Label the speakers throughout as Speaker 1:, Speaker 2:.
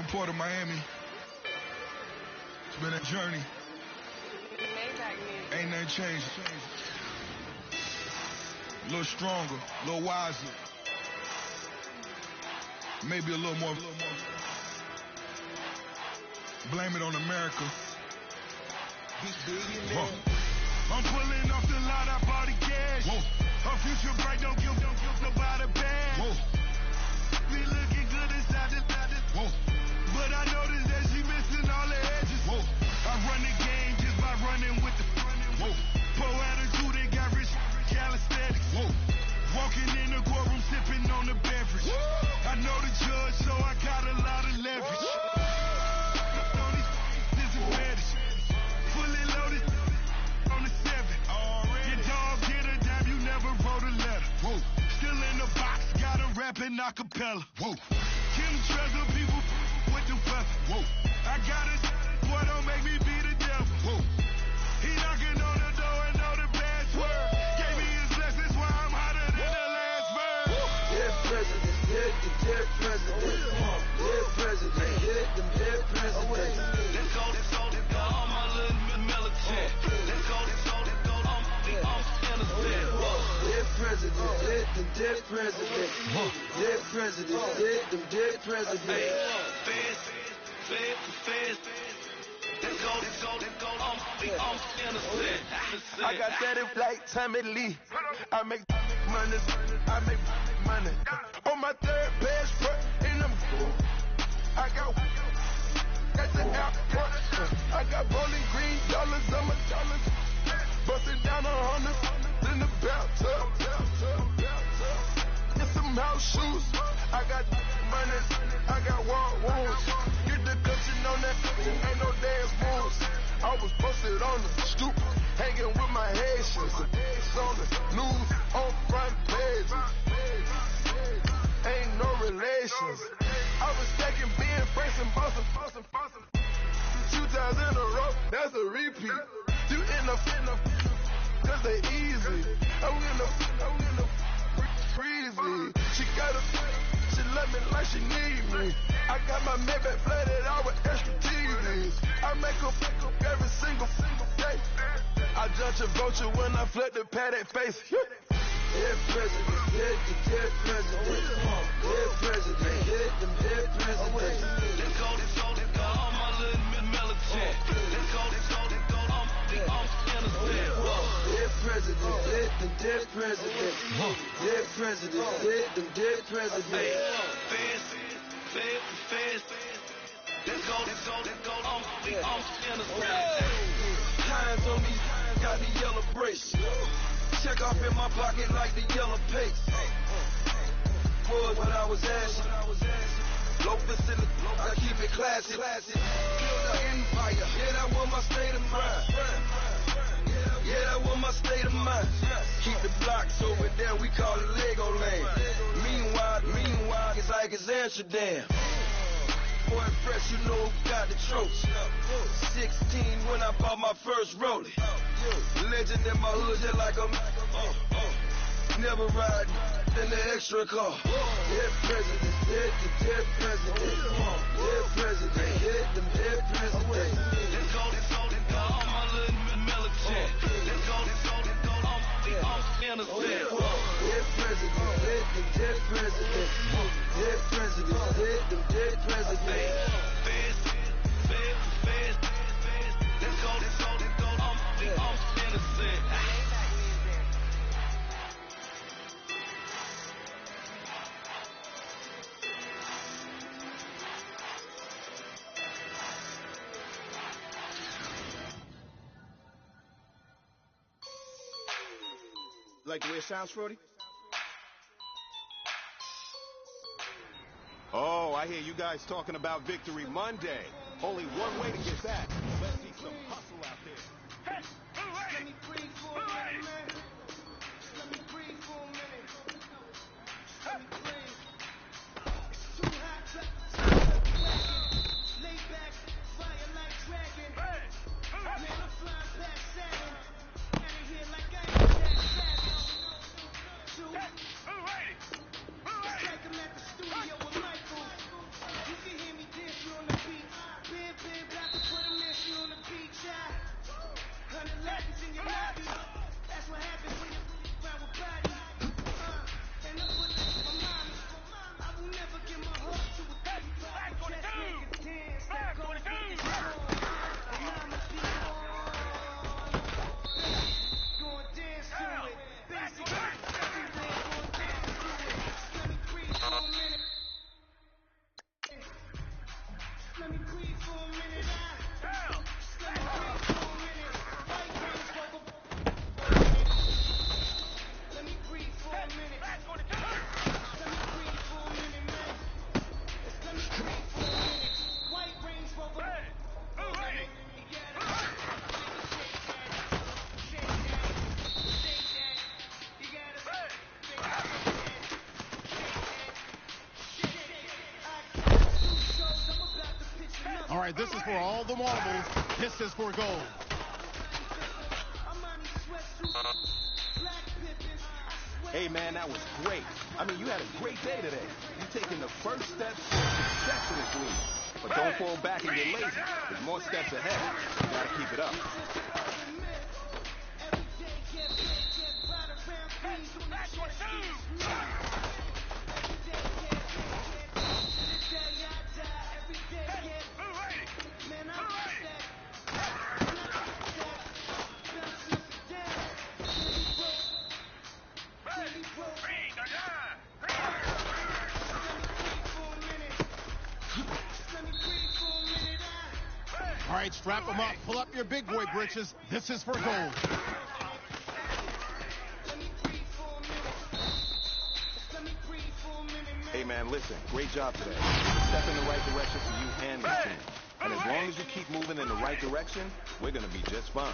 Speaker 1: Port of Miami. It's been a journey. Ain't nothing changed. A little stronger, a little wiser. Maybe a little more. Blame it on America. I'm pulling off the lot, I bought the cash. Whoa. Her future bright, don't give nobody bad. Whoa. Be looking good inside this. Whoa. But I noticed that she missing all the edges. Whoa. I run the game just by running with the Whoa. Pro attitude, they got rich calisthenics. Whoa. Walking in the courtroom, sipping on the beverage. Whoa. I know the judge, so I got a lot of leverage. On these disadvantage. Fully loaded on the 7. Your dog get a dime, you never wrote a letter. Whoa. Still in the box, got a rapping acapella. Whoa. Kim treasure people with the weapon. Whoa. I got it, boy, don't make me be the devil. Whoa. He knocking on the door and know the password. Gave me his blessings while I'm hotter than the last bird.
Speaker 2: Dead president, dead president. Dead president, dead president.
Speaker 3: Let's go, all my little militant. Let's go, I'm innocent.
Speaker 2: Dead president, dead president. Dead president, dead president.
Speaker 3: Feds. Let's go, I'm innocent.
Speaker 2: I got that in like Tommy Lee. I make money. On my third page front, and I'm cool. I got the airport. I got bowling green dollars on my dollars. Busting down 100 in the bathtub. Get some house shoes. I got money. I got war wounds. Get the cushion on that. Ain't no dance moves. I was posted on the stoop, hanging with my Haitians. On the news, on front page. Ain't no relations. I was stacking being Franks and Boston. 2 times in a row, that's a repeat. You in the cause they easy. I'm in the breezy. She love me like she need me. I got my Maybach flooded out with extra TVs. I make her every single day. I judge a vulture when I flip the padded face. Dead president, dead president. Dead president, dead president.
Speaker 3: Let's go, all my little militant. Let's go, I'm innocent.
Speaker 2: Dead president, dead president. Dead president, dead president.
Speaker 3: Feds. Let's go, I'm innocent.
Speaker 2: Hands on me, got the yellow brace. Check off in my pocket like the yellow paste. Was when I was asking. Low facility, I keep it classy. Build an empire, yeah, that was my state of mind. Yeah, that was my state of mind. Keep the blocks over there, we call it Lego Land. Meanwhile, it's like it's Amsterdam. Boy, fresh, you know who got the tropes. 16 when I bought my first rollie. Legend in my hood, just like a never ride in the extra car. Dead president, dead president. Dead president, dead president.
Speaker 3: Let's go, all my little militant. Let's go, I'm innocent.
Speaker 2: Dead president, dead president. Dead president, dead president.
Speaker 3: Feds. Let's go, I'm innocent.
Speaker 4: Like the way it sounds, Frody? Oh, I hear you guys talking about Victory Monday. Only one way to get that. Let's see some hustle out there.
Speaker 3: Hey, let me breathe for a minute, man. Let me breathe for a minute. Let me breathe. It's too hot to lay back, fire like dragon. Man, I'm flying past Saturn. Out of here like I ain't that savage. It's like I'm at the studio with Michael. You can hear me dance on
Speaker 5: said this is for all the marbles. This is for gold.
Speaker 4: Hey, man, that was great. I mean, you had a great day today. You're taking the first steps to this league. But don't fall back and get lazy. There's more steps ahead. You gotta keep it up.
Speaker 5: All right, strap them up. Pull up your big boy britches. This is for gold.
Speaker 4: Hey, man, listen. Great job today. Step in the right direction for you and this team. And as long as you keep moving in the right direction, we're going to be just fine.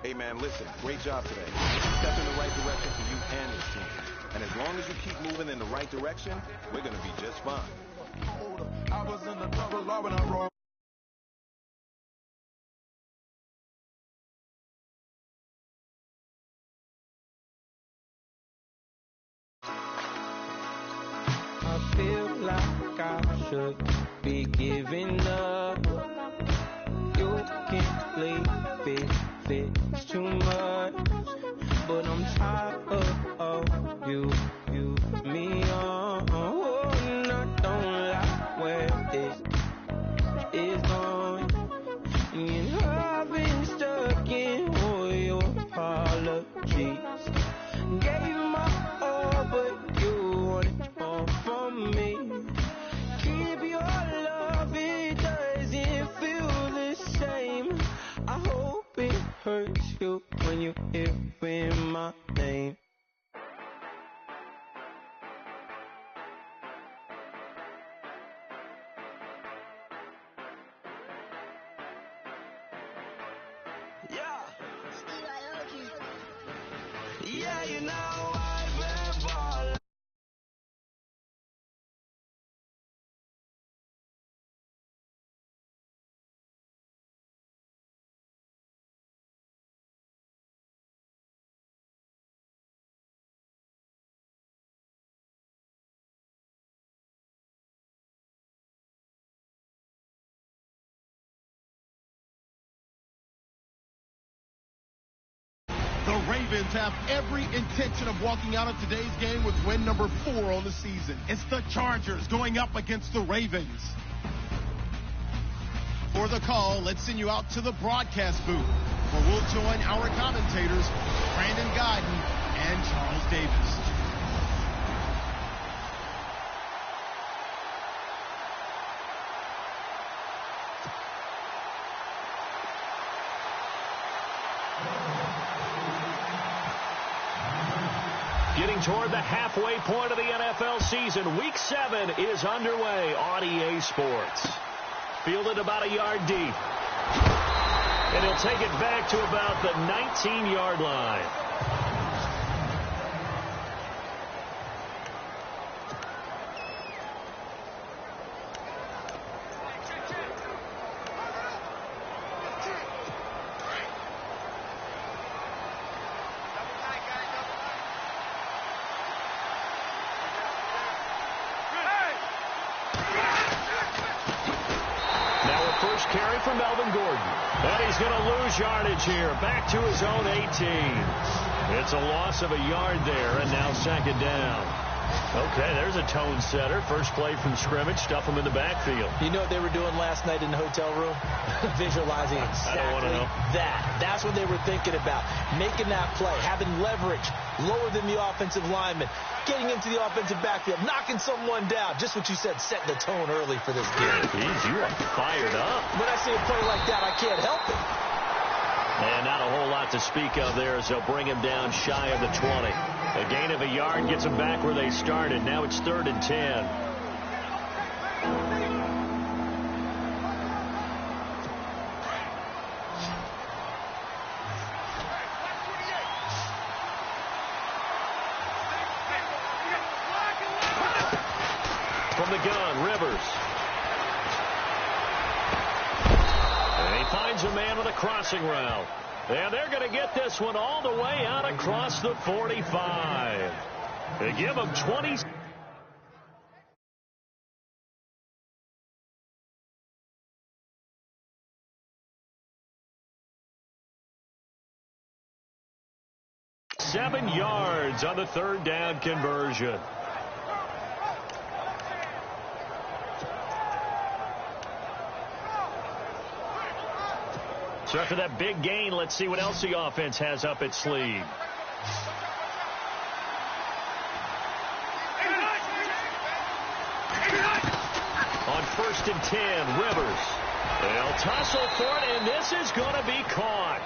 Speaker 4: Hey, man, listen, great job today. Step in the right direction for you and this team. And as long as you keep moving in the right direction, we're going to be just fine.
Speaker 2: I was in the double law when I rolled.
Speaker 6: I feel like I should be giving up. You can't leave it, it's too much. But I'm tired of you, me on. Oh, and I don't like where this is going. And I've been stuck in all your apologies. Gave my all, but you wanted more from me. Keep your love, it doesn't feel the same. I hope it hurts you when you hear my name. Yeah, you know I've
Speaker 5: The Ravens have every intention of walking out of today's game with win number 4 on the season. It's the Chargers going up against the Ravens. For the call, let's send you out to the broadcast booth, where we'll join our commentators, Brandon Guyton and Charles Davis.
Speaker 7: Getting toward the halfway point of the NFL season, Week 7 is underway on EA Sports. Fielded about a yard deep. And he'll take it back to about the 19-yard line. Yardage here, back to his own 18. It's a loss of a yard there, and now second down. Okay, there's a tone setter. First play from scrimmage, stuff him in the backfield.
Speaker 8: You know what they were doing last night in the hotel room? Visualizing exactly
Speaker 7: I don't want to know.
Speaker 8: that. That's what they were thinking about. Making that play, having leverage, lower than the offensive lineman, getting into the offensive backfield, knocking someone down. Just what you said, setting the tone early for this game.
Speaker 7: Jeez, you are fired up.
Speaker 8: When I see a play like that, I can't help it.
Speaker 7: And not a whole lot to speak of there as they'll bring him down shy of the 20. A gain of a yard gets them back where they started. Now it's 3rd and 10. From the gun, Rivers. Finds a man with a crossing route. And they're going to get this one all the way out across the 45. They give him 20. Seven yards on the 3rd down conversion. So after that big gain, let's see what else the offense has up its sleeve. On 1st and 10, Rivers. They'll tussle for it, and this is going to be caught.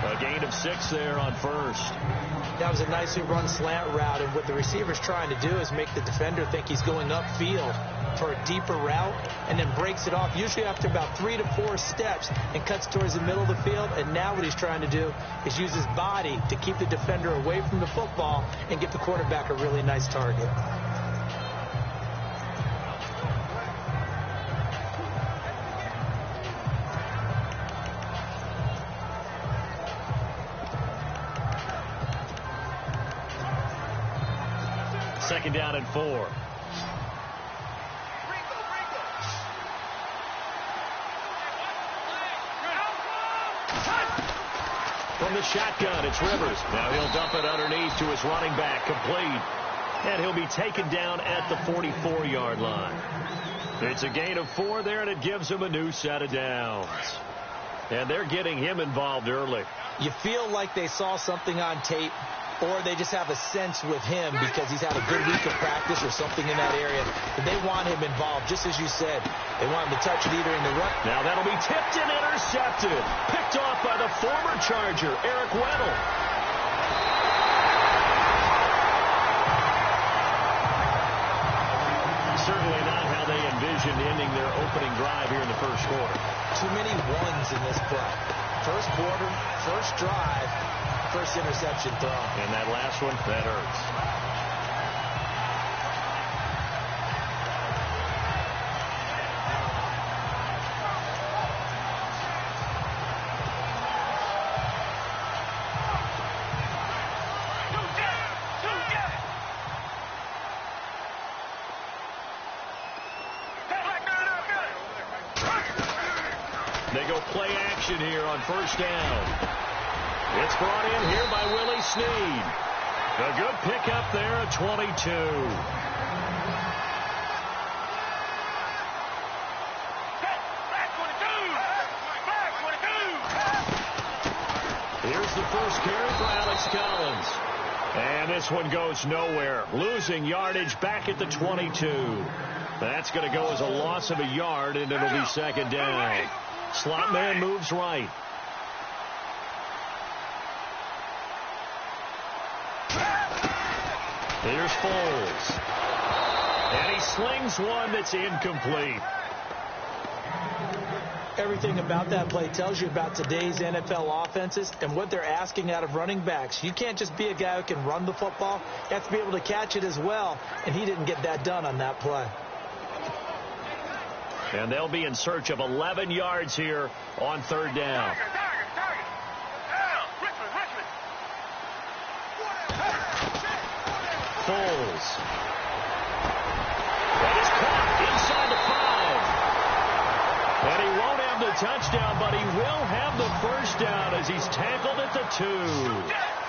Speaker 7: A gain of 6 there on 1st.
Speaker 8: That was a nicely run slant route, and what the receiver's trying to do is make the defender think he's going upfield for a deeper route, and then breaks it off, usually after about 3 to 4 steps, and cuts towards the middle of the field. And now what he's trying to do is use his body to keep the defender away from the football and get the quarterback a really nice target.
Speaker 7: Second down and 4. From the shotgun, it's Rivers. Now he'll dump it underneath to his running back, complete. And he'll be taken down at the 44-yard line. It's a gain of 4 there, and it gives him a new set of downs. And they're getting him involved early.
Speaker 8: You feel like they saw something on tape, or they just have a sense with him because he's had a good week of practice or something in that area. But they want him involved, just as you said. They want him to touch it either in the run.
Speaker 7: Now that'll be tipped and intercepted. Picked off by the former Charger, Eric Weddle. Certainly not how they envisioned ending their opening drive here in the first quarter.
Speaker 8: Too many ones in this play. First quarter, first drive, first interception throw.
Speaker 7: And that last one, that hurts. They go play action here on first down. It's brought in here by Willie Snead. A good pickup there at 22. Here's the first carry for Alex Collins. And this one goes nowhere. Losing yardage back at the 22. That's going to go as a loss of a yard, and it'll be second down. Slot man moves right. Here's Foles. And he slings one that's incomplete.
Speaker 8: Everything about that play tells you about today's NFL offenses and what they're asking out of running backs. You can't just be a guy who can run the football. You have to be able to catch it as well, and he didn't get that done on that play.
Speaker 7: And they'll be in search of 11 yards here on third down. Foles. That is caught inside the 5. And he won't have the touchdown, but he will have the first down as he's tackled at the 2.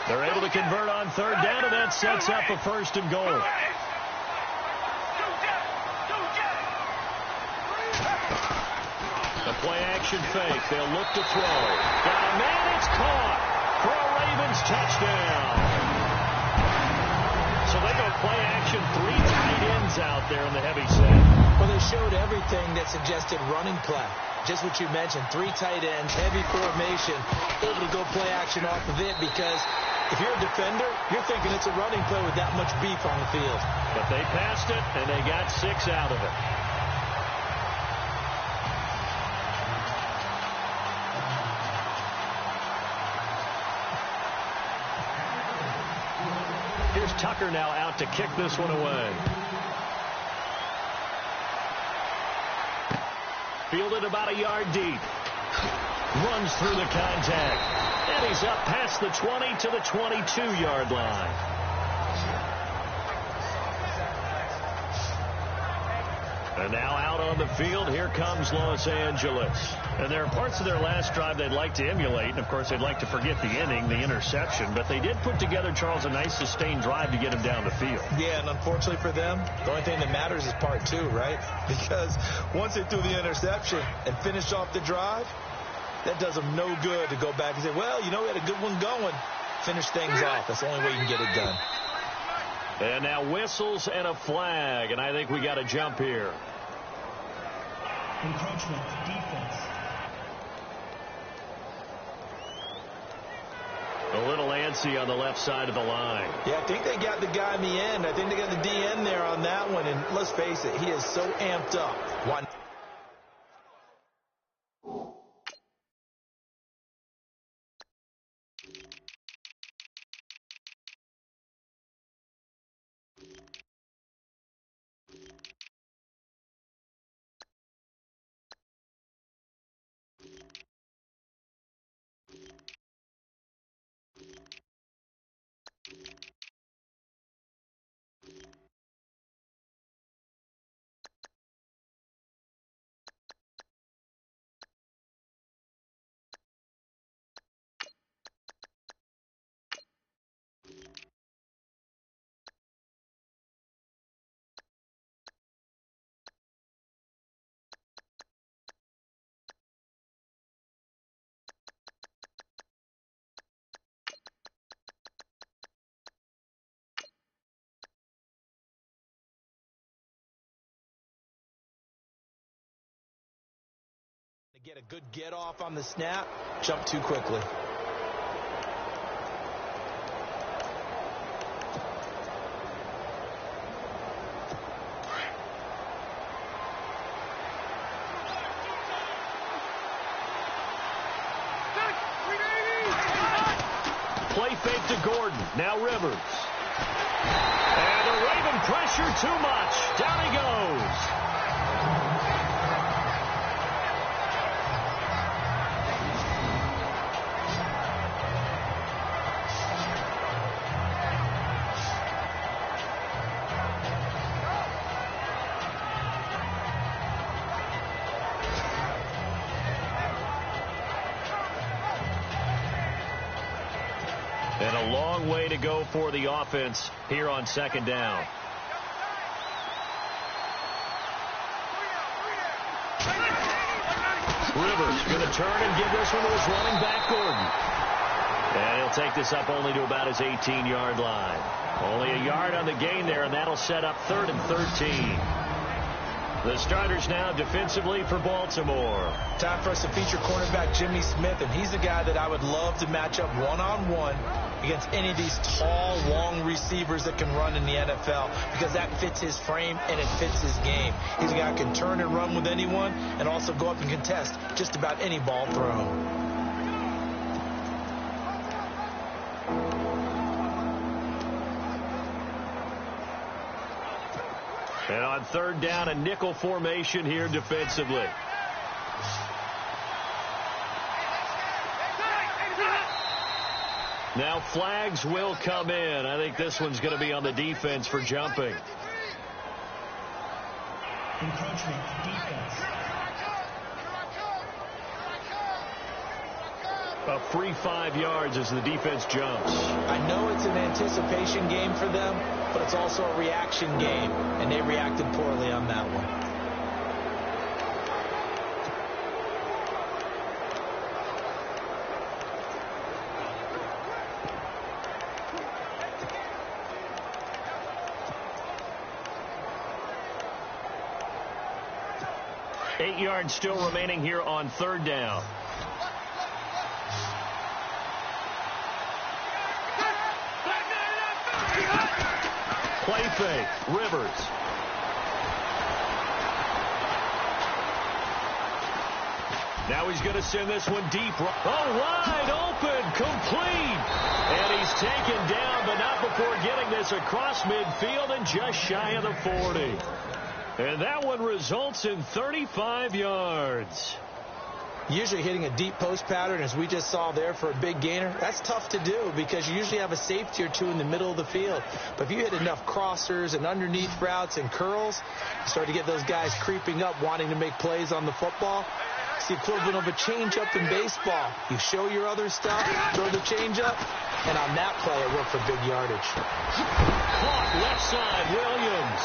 Speaker 7: They're able to convert on third down, and that sets up a first and goal. The play-action fake. They'll look to throw. Got a man. It's caught for a Ravens touchdown. So they go play-action. 3 tight ends out there in the heavy set.
Speaker 8: Well, they showed everything that suggested running play. Just what you mentioned, 3 tight ends, heavy formation, able to go play action off of it because if you're a defender, you're thinking it's a running play with that much beef on the field.
Speaker 7: But they passed it, and they got 6 out of it. Here's Tucker now out to kick this one away. Fielded about a yard deep. Runs through the contact. And he's up past the 20 to the 22-yard line. And now out on the field, here comes Los Angeles. And there are parts of their last drive they'd like to emulate. And, of course, they'd like to forget the inning, the interception. But they did put together, Charles, a nice sustained drive to get him down the field.
Speaker 8: Yeah, and unfortunately for them, the only thing that matters is part 2, right? Because once they threw the interception and finished off the drive, that does them no good to go back and say, well, you know, we had a good one going. Finish things off. That's the only way you can get it done.
Speaker 7: And now whistles and a flag. And I think we got a jump here.
Speaker 9: Encroachment, defense.
Speaker 7: A little antsy on the left side of the line.
Speaker 8: Yeah, I think they got the guy in the end. I think they got the DN there on that one. And let's face it, he is so amped up. One. Get a good get off on the snap, jump too quickly.
Speaker 7: Play fake to Gordon. Now Rivers. And the Raven pressure too much. Down he goes. a long way to go for the offense here on second down. Rivers going to turn and give this one to his running back, Gordon. And he'll take this up only to about his 18-yard line. Only a yard on the gain there, and that'll set up 3rd and 13. The starters now defensively for Baltimore.
Speaker 8: Time for us to feature cornerback Jimmy Smith, and he's a guy that I would love to match up one-on-one against any of these tall, long receivers that can run in the NFL, because that fits his frame and it fits his game. He's a guy who can turn and run with anyone and also go up and contest just about any ball thrown.
Speaker 7: And on 3rd down, a nickel formation here defensively. Now flags will come in. I think this one's going to be on the defense for jumping.
Speaker 9: Encroachment defense.
Speaker 7: A free 5 yards as the defense jumps.
Speaker 8: I know it's an anticipation game for them, but it's also a reaction game, and they reacted poorly on that one.
Speaker 7: Eight yards still remaining here on 3rd down. Play fake. Rivers. Now he's going to send this one deep. Oh, wide open. Complete. And he's taken down, but not before getting this across midfield and just shy of the 40. And that one results in 35 yards.
Speaker 8: Usually hitting a deep post pattern, as we just saw there for a big gainer, that's tough to do because you usually have a safety or two in the middle of the field. But if you hit enough crossers and underneath routes and curls, you start to get those guys creeping up, wanting to make plays on the football. It's the equivalent of a changeup in baseball. You show your other stuff, throw the changeup, and on that play it worked for big yardage.
Speaker 7: Caught left side, Williams.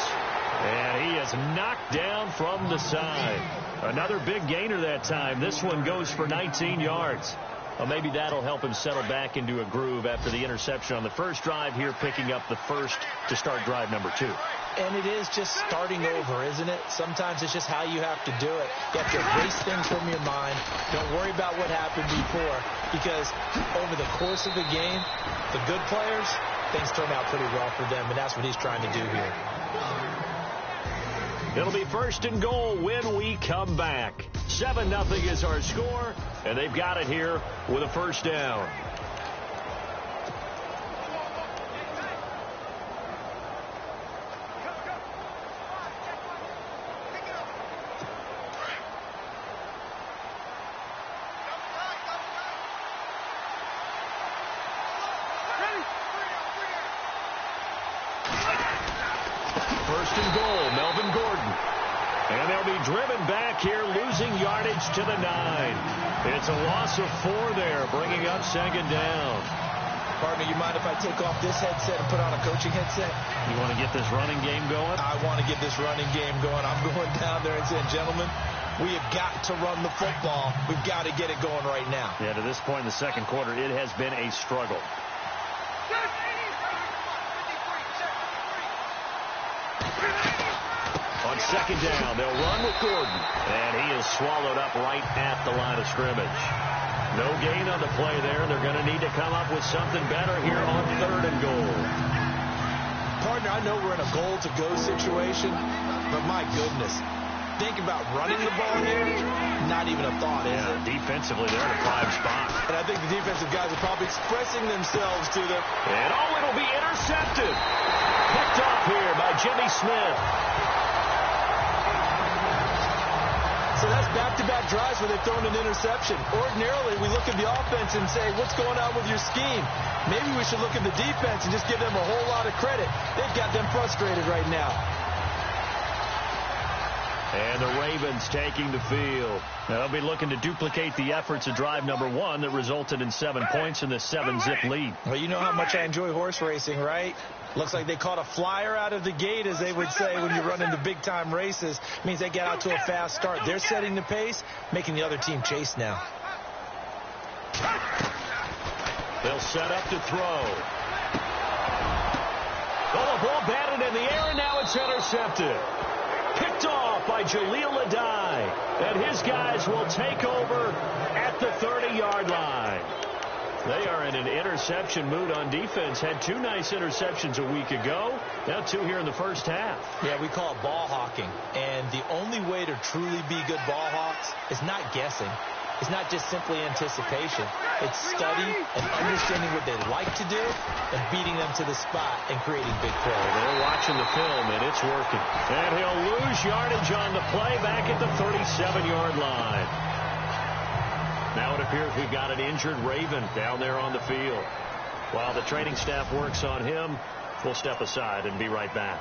Speaker 7: And he is knocked down from the side. Another big gainer that time. This one goes for 19 yards. Well, maybe that'll help him settle back into a groove after the interception on the first drive here, picking up the first to start drive number 2.
Speaker 8: And it is just starting over, isn't it? Sometimes it's just how you have to do it. You have to erase things from your mind. Don't worry about what happened before, because over the course of the game, the good players, things turn out pretty well for them, and that's what he's trying to do here.
Speaker 7: It'll be 1st and goal when we come back. 7-0 is our score, and they've got it here with a 1st down. Driven back here, losing yardage to the 9. It's a loss of 4 there, bringing up 2nd down.
Speaker 8: Partner, you mind if I take off this headset and put on a coaching headset?
Speaker 7: You want to get this running game going?
Speaker 8: I want to get this running game going. I'm going down there and saying, gentlemen, we have got to run the football. We've got to get it going right now.
Speaker 7: Yeah, to this point in the second quarter, it has been a struggle. On 2nd down, they'll run with Gordon. And he is swallowed up right at the line of scrimmage. No gain on the play there. They're going to need to come up with something better here on 3rd and goal.
Speaker 8: Partner, I know we're in a goal-to-go situation, but my goodness. Think about running the ball here. Not even a thought, is it?
Speaker 7: Defensively, they're in a prime spot.
Speaker 8: And I think the defensive guys are probably expressing themselves to them.
Speaker 7: And it'll be intercepted. Picked off here by Jimmy Smith.
Speaker 8: So that's back-to-back drives where they've thrown an interception. Ordinarily, we look at the offense and say, what's going on with your scheme? Maybe we should look at the defense and just give them a whole lot of credit. They've got them frustrated right now.
Speaker 7: And the Ravens taking the field. Now they'll be looking to duplicate the efforts of drive number 1 that resulted in 7 points in this 7-zip lead.
Speaker 8: Well, you know how much I enjoy horse racing, right? Looks like they caught a flyer out of the gate, as they would say when you run into big-time races. It means they get out to a fast start. They're setting the pace, making the other team chase now.
Speaker 7: They'll set up to throw. Oh, the ball batted in the air, and now it's intercepted. Picked off by Jaleel Adai. And his guys will take over at the 30-yard line. They are in an interception mood on defense. Had 2 nice interceptions a week ago. Now 2 here in the first half.
Speaker 8: Yeah, we call it ball hawking. And the only way to truly be good ball hawks is not guessing. It's not just simply anticipation. It's study and understanding what they like to do and beating them to the spot and creating big plays.
Speaker 7: They're watching the film, and it's working. And he'll lose yardage on the play back at the 37-yard line. Now it appears we've got an injured Raven down there on the field. While the training staff works on him, we'll step aside and be right back.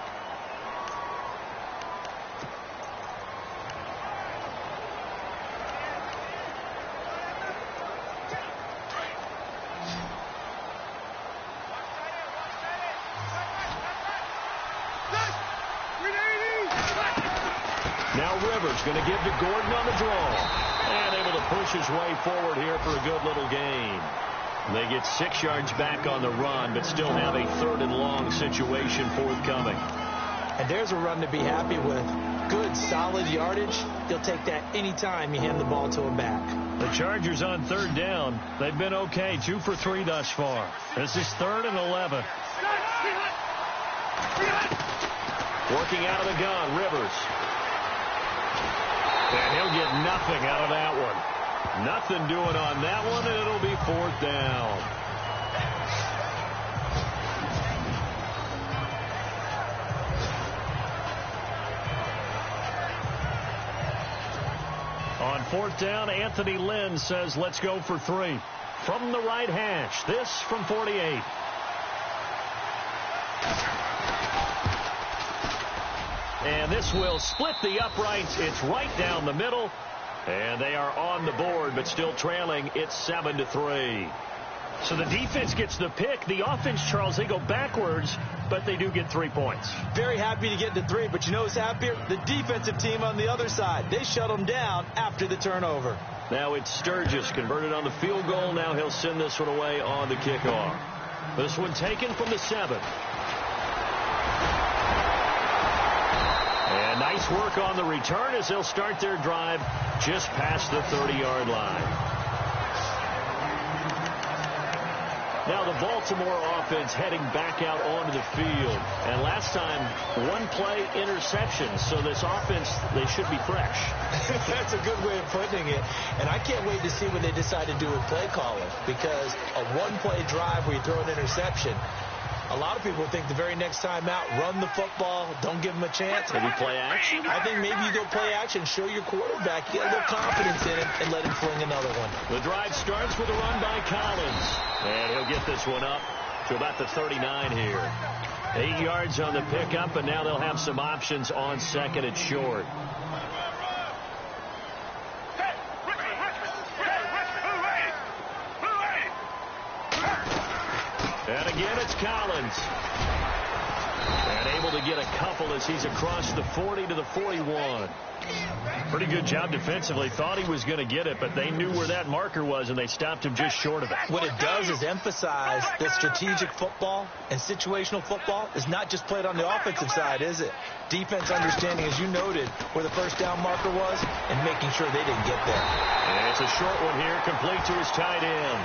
Speaker 7: Now Rivers going to give to Gordon on the draw. And able to push his way forward here for a good little gain. They get 6 yards back on the run, but still have a 3rd and long situation forthcoming.
Speaker 8: And there's a run to be happy with. Good, solid yardage. You'll take that any time you hand the ball to a back.
Speaker 7: The Chargers on 3rd down. They've been okay, 2 for 3 thus far. This is 3rd and 11. Working out of the gun, Rivers. And he'll get nothing out of that one. Nothing doing on that one, and it'll be 4th down. On 4th down, Anthony Lynn says, let's go for 3. From the right hash, this from 48. And this will split the uprights. It's right down the middle. And they are on the board, but still trailing. It's 7-3. So the defense gets the pick. The offense, Charles, they go backwards, but they do get 3 points.
Speaker 8: Very happy to get to 3, but you know who's happier? The defensive team on the other side. They shut them down after the turnover.
Speaker 7: Now it's Sturgis converted on the field goal. Now he'll send this one away on the kickoff. This one taken from the 7. And nice work on the return as they'll start their drive just past the 30-yard line. Now the Baltimore offense heading back out onto the field. And last time, 1 play interception. So this offense, they should be fresh.
Speaker 8: That's a good way of putting it. And I can't wait to see what they decide to do with play calling. Because a 1-play drive where you throw an interception, a lot of people think the very next time out, run the football, don't give them a chance.
Speaker 7: Maybe play action?
Speaker 8: I think maybe you go play action, show your quarterback, get a little confidence in him, and let him fling another one.
Speaker 7: The drive starts with a run by Collins. And he'll get this one up to about the 39 here. 8 yards on the pickup, and now they'll have some options on 2nd and short. And again, it's Collins. And able to get a couple as he's across the 40 to the 41. Pretty good job defensively. Thought he was going to get it, but they knew where that marker was, and they stopped him just short of it.
Speaker 8: What it does is emphasize that strategic football and situational football is not just played on the offensive side, is it? Defense understanding, as you noted, where the 1st down marker was and making sure they didn't get there.
Speaker 7: And it's a short one here, complete to his tight end.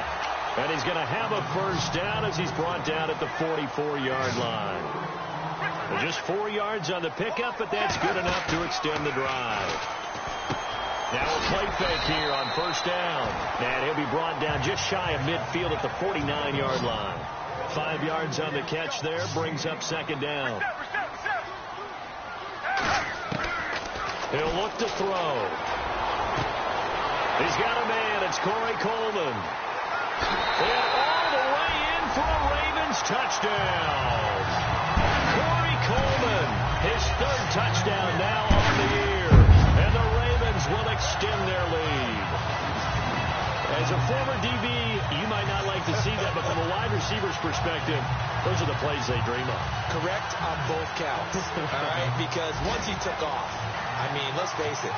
Speaker 7: And he's going to have a 1st down as he's brought down at the 44-yard line. Just 4 yards on the pickup, but that's good enough to extend the drive. Now a play fake here on 1st down. And he'll be brought down just shy of midfield at the 49-yard line. 5 yards on the catch there, brings up 2nd down. He'll look to throw. He's got a man. It's Corey Coleman. And all the way in for a Ravens touchdown. Corey Coleman, his 3rd touchdown now on the year. extend their lead. As a former DB, you might not like to see that, but from a wide receiver's perspective, those are the plays they dream of.
Speaker 8: Correct on both counts, all right? Because once he took off, I mean, let's face it,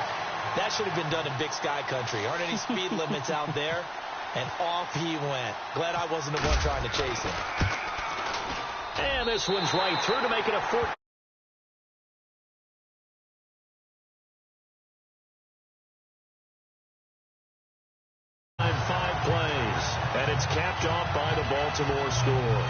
Speaker 8: that should have been done in Big Sky country. Aren't any speed limits out there? And off he went. Glad I wasn't the one trying to chase him.
Speaker 7: And this one's right through to make it a 4. Five plays, and it's capped off by the Baltimore score.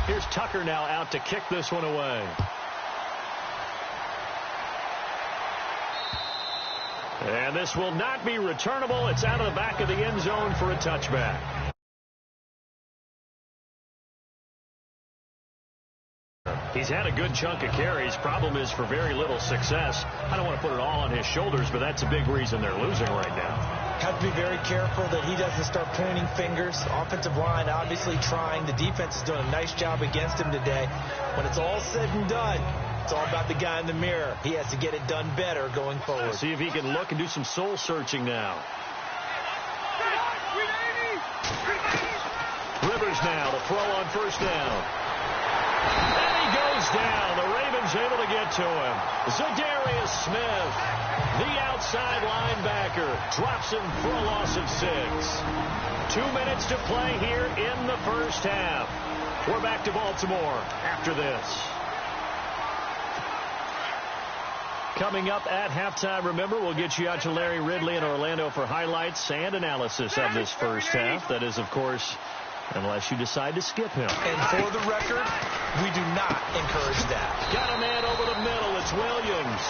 Speaker 7: Here's Tucker now out to kick this one away. And this will not be returnable. It's out of the back of the end zone for a touchback. He's had a good chunk of carries. Problem is for very little success. I don't want to put it all on his shoulders, but that's a big reason they're losing right now.
Speaker 8: Have to be very careful that he doesn't start pointing fingers. Offensive line obviously trying. The defense is doing a nice job against him today. When it's all said and done, it's all about the guy in the mirror. He has to get it done better going forward.
Speaker 7: See if he can look and do some soul searching now. Rivers now to throw on first down. And he goes down. The Ravens able to get to him. Zadarius Smith, the outside linebacker, drops him for a loss of 6. 2 minutes to play here in the first half. We're back to Baltimore after this. Coming up at halftime, remember, we'll get you out to Larry Ridley in Orlando for highlights and analysis of this first half. That is, of course, unless you decide to skip him.
Speaker 8: And for the record, we do not encourage that.
Speaker 7: Got a man over the middle. It's Williams.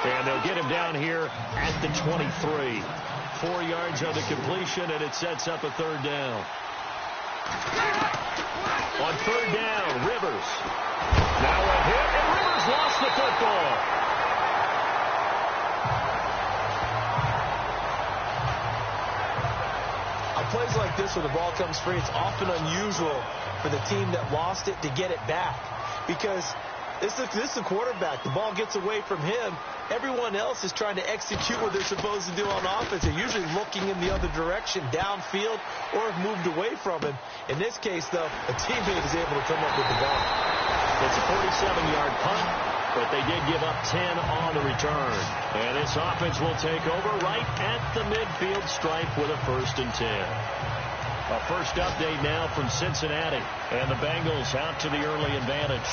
Speaker 7: And they'll get him down here at the 23. 4 yards on the completion, and it sets up a third down. On third down, Rivers. Now a hit, and Rivers lost the football.
Speaker 8: Plays like this where the ball comes free, it's often unusual for the team that lost it to get it back, because this is a quarterback. The ball gets away from him. Everyone else is trying to execute what they're supposed to do on offense. They're usually looking in the other direction, downfield, or have moved away from him. In this case, though, a teammate is able to come up with the ball.
Speaker 7: It's a 47-yard punt, but they did give up 10 on the return. And this offense will take over right at the midfield stripe with a 1st and 10. A first update now from Cincinnati. And the Bengals out to the early advantage.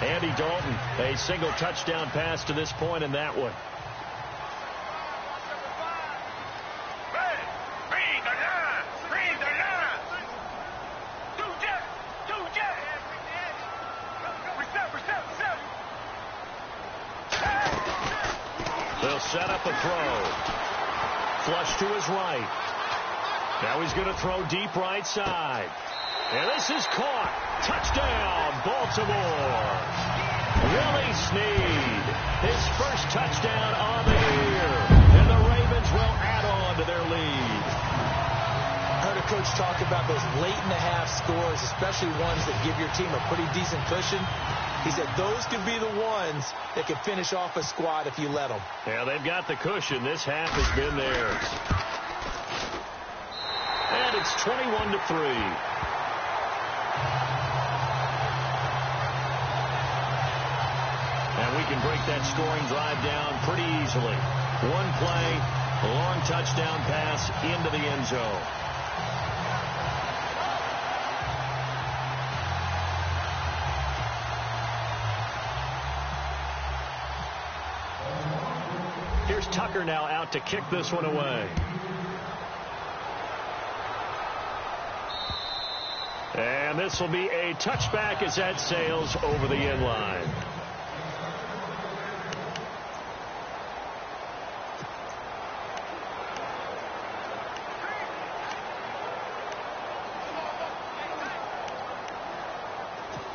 Speaker 7: Andy Dalton, a single touchdown pass to this point in that one. They'll set up a throw. Flush to his right. Now he's going to throw deep right side. And this is caught. Touchdown, Baltimore. Willie Snead, his first touchdown on the year. And the Ravens will add on to their lead.
Speaker 8: I heard a coach talk about those late-in-the-half scores, especially ones that give your team a pretty decent cushion. He said those could be the ones that could finish off a squad if you let them.
Speaker 7: Yeah, they've got the cushion. This half has been theirs. And it's 21-3. And we can break that scoring drive down pretty easily. One play, a long touchdown pass into the end zone. Here's Tucker now out to kick this one away. And this will be a touchback as that sails over the end line.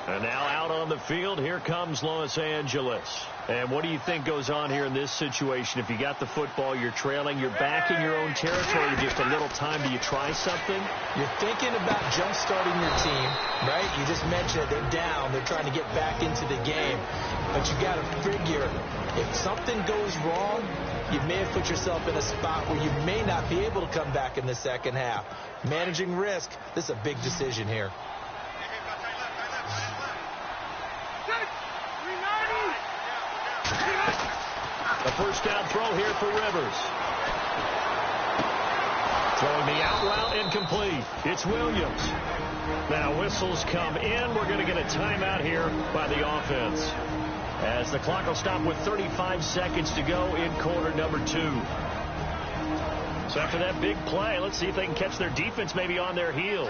Speaker 7: And now out on the field, here comes Los Angeles. And what do you think goes on here in this situation? If you got the football, you're trailing, you're back in your own territory, just a little time. Do you try something?
Speaker 8: You're thinking about jump-starting your team, right? You just mentioned it. They're down. They're trying to get back into the game. But you got to figure, if something goes wrong, you may have put yourself in a spot where you may not be able to come back in the second half. Managing risk, this is a big decision here.
Speaker 7: The first down throw here for Rivers. Throwing the out route, incomplete. It's Williams. Now whistles come in. We're going to get a timeout here by the offense, as the clock will stop with 35 seconds to go in quarter number 2. So after that big play, let's see if they can catch their defense maybe on their heels.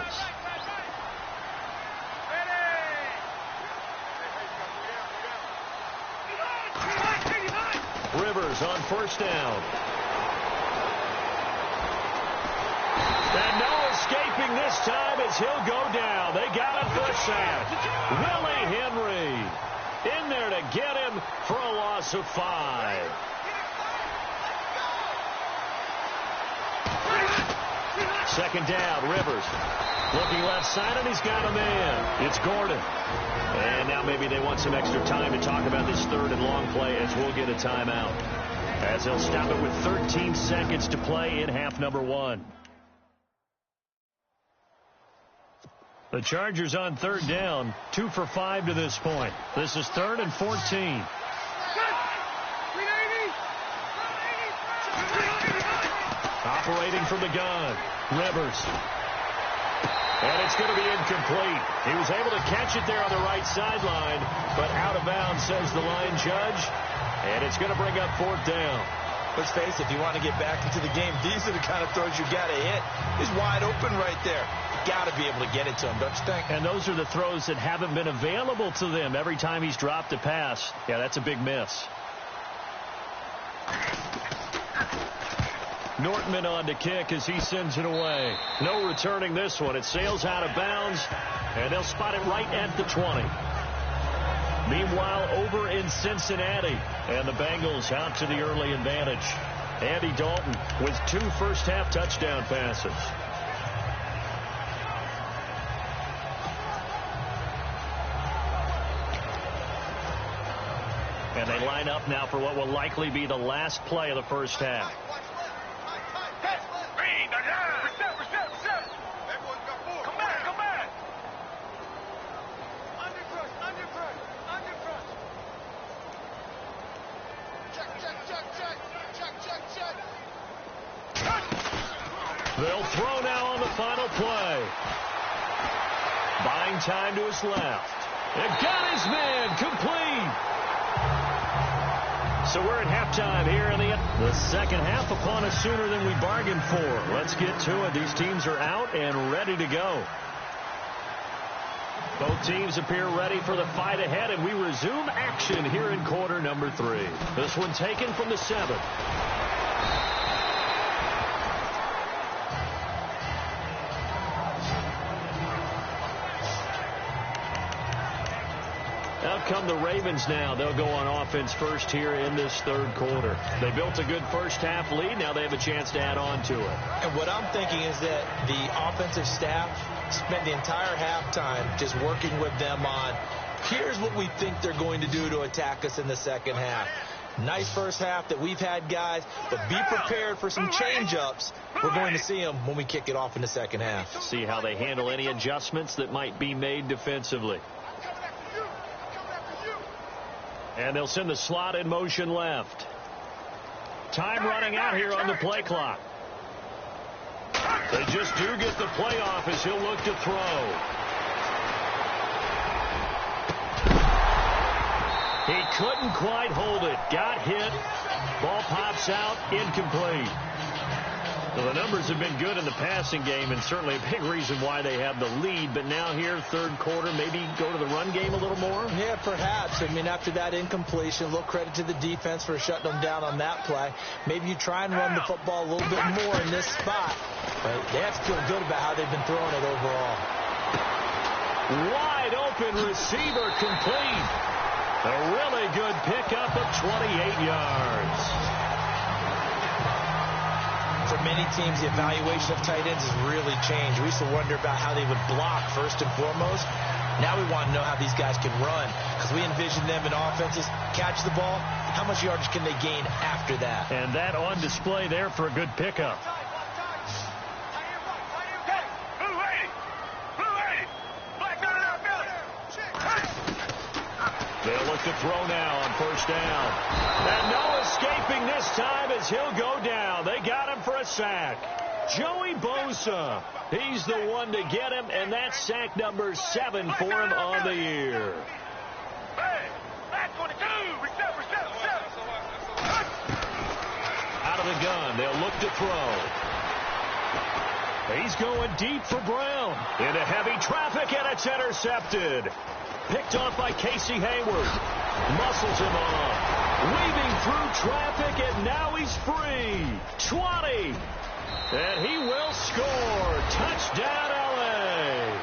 Speaker 7: Rivers on first down. And no escaping this time as he'll go down. They got him for a sack. Willie Henry in there to get him for a loss of 5. Second down, Rivers. Looking left side, and he's got a man. It's Gordon. And now maybe they want some extra time to talk about this third and long play, as we'll get a timeout, as they'll stop it with 13 seconds to play in half number 1. The Chargers on third down, 2 for 5 to this point. This is 3rd and 14. Operating from the gun, Rivers. And it's going to be incomplete. He was able to catch it there on the right sideline, but out of bounds, says the line judge. And it's going to bring up 4th down.
Speaker 8: Let's face it, if you want to get back into the game, these are the kind of throws you got to hit. He's wide open right there. Got to be able to get it to him, don't you think?
Speaker 7: And those are the throws that haven't been available to them every time he's dropped a pass. Yeah, that's a big miss. Nortman on to kick as he sends it away. No returning this one. It sails out of bounds, and they'll spot it right at the 20. Meanwhile, over in Cincinnati, and the Bengals out to the early advantage. Andy Dalton with 2 first-half touchdown passes. And they line up now for what will likely be the last play of the first half. They'll throw now on the final play. Buying time to his left. And got his man complete. So we're at halftime here in the second half upon us sooner than we bargained for. Let's get to it. These teams are out and ready to go. Both teams appear ready for the fight ahead, and we resume action here in quarter number 3. This one taken from the 7. Out come the Ravens now. They'll go on offense first here in this third quarter. They built a good first-half lead. Now they have a chance to add on to it.
Speaker 8: And what I'm thinking is that the offensive staff spent the entire halftime just working with them on, here's what we think they're going to do to attack us in the second half. Nice first half that we've had, guys, but be prepared for some change-ups. We're going to see them when we kick it off in the second half.
Speaker 7: See how they handle any adjustments that might be made defensively. And they'll send the slot in motion left. Time running out here on the play clock. They just do get the play off as he'll look to throw. He couldn't quite hold it. Got hit. Ball pops out. Incomplete. Well, the numbers have been good in the passing game, and certainly a big reason why they have the lead. But now here, third quarter, maybe go to the run game a little more?
Speaker 8: Yeah, perhaps. I mean, after that incompletion, a little credit to the defense for shutting them down on that play. Maybe you try and run the football a little bit more in this spot. But they have to feel good about how they've been throwing it overall.
Speaker 7: Wide open receiver complete. A really good pickup of 28 yards.
Speaker 8: For many teams, the evaluation of tight ends has really changed. We used to wonder about how they would block first and foremost. Now we want to know how these guys can run, because we envision them in offenses catch the ball. How much yardage can they gain after that?
Speaker 7: And that on display there for a good pickup. They'll look to throw now on first down. And no escaping this time as he'll go down. They got him for a sack. Joey Bosa, he's the one to get him, and that's sack number 7 for him on the year. Out of the gun, they'll look to throw. He's going deep for Brown. Into heavy traffic, and it's intercepted. Picked off by Casey Hayward. Muscles him off. Weaving through traffic, and now he's free. 20. And he will score. Touchdown, L.A.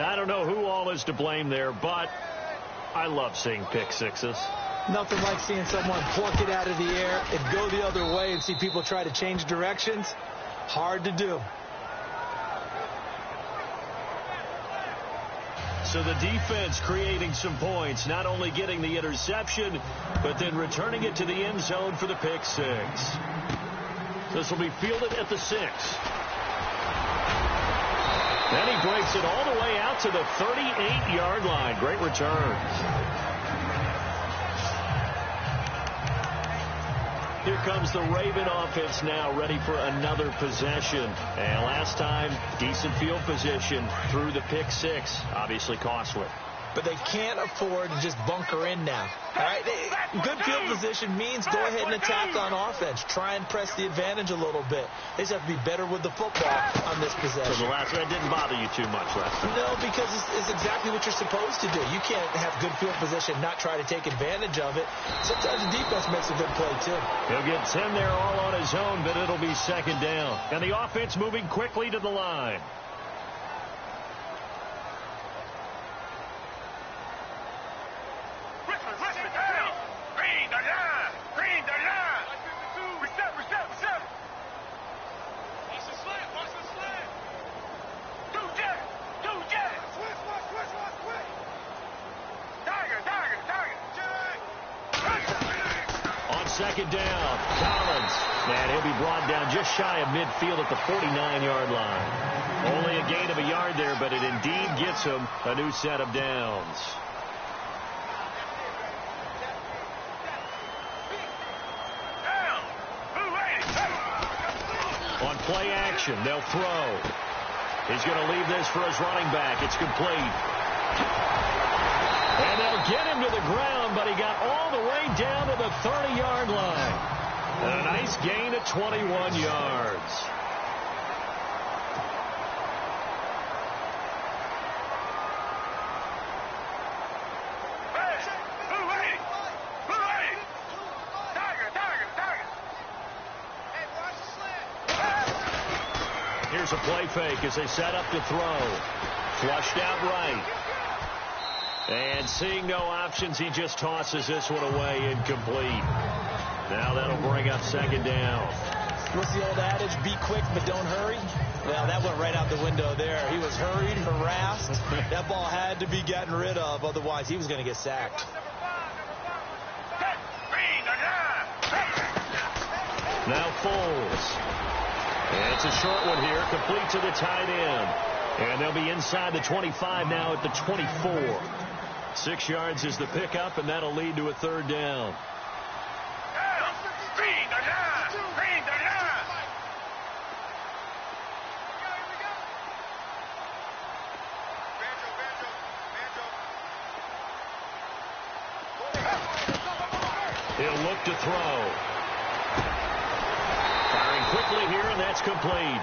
Speaker 7: I don't know who all is to blame there, but I love seeing pick sixes.
Speaker 8: Nothing like seeing someone pluck it out of the air and go the other way and see people try to change directions. Hard to do.
Speaker 7: So the defense creating some points, not only getting the interception, but then returning it to the end zone for the pick six. This will be fielded at the 6. Then he breaks it all the way out to the 38-yard line. Great return. Here comes the Raven offense now, ready for another possession. And last time, decent field position through the pick six. Obviously costly.
Speaker 8: But they can't afford to just bunker in now. All right? Good field position means go ahead and attack on offense. Try and press the advantage a little bit. They just have to be better with the football on this possession.
Speaker 7: So the last one didn't bother you too much last time?
Speaker 8: No, because it's exactly what you're supposed to do. You can't have good field position, not try to take advantage of it. Sometimes the defense makes a good play, too.
Speaker 7: He'll get 10 there all on his own, but it'll be second down. And the offense moving quickly to the line. Second down, Collins, and he'll be brought down just shy of midfield at the 49-yard line. Only a gain of a yard there, but it indeed gets him a new set of downs. On play action, they'll throw. He's going to leave this for his running back. It's complete. And they'll get him to the ground, but he got all the way down to the 30-yard line. And a nice gain of 21 yards. Here's a play fake as they set up to throw. Flushed out right. And seeing no options, he just tosses this one away, incomplete. Now that'll bring up second down.
Speaker 8: What's the old adage? Be quick, but don't hurry. Well, that went right out the window there. He was hurried, harassed. That ball had to be gotten rid of, otherwise he was going to get sacked.
Speaker 7: Now Foles. And it's a short one here, complete to the tight end. And they'll be inside the 25 now at the 24. 6 yards is the pickup, and that'll lead to a third down. He'll look to throw. Firing quickly here, and that's complete.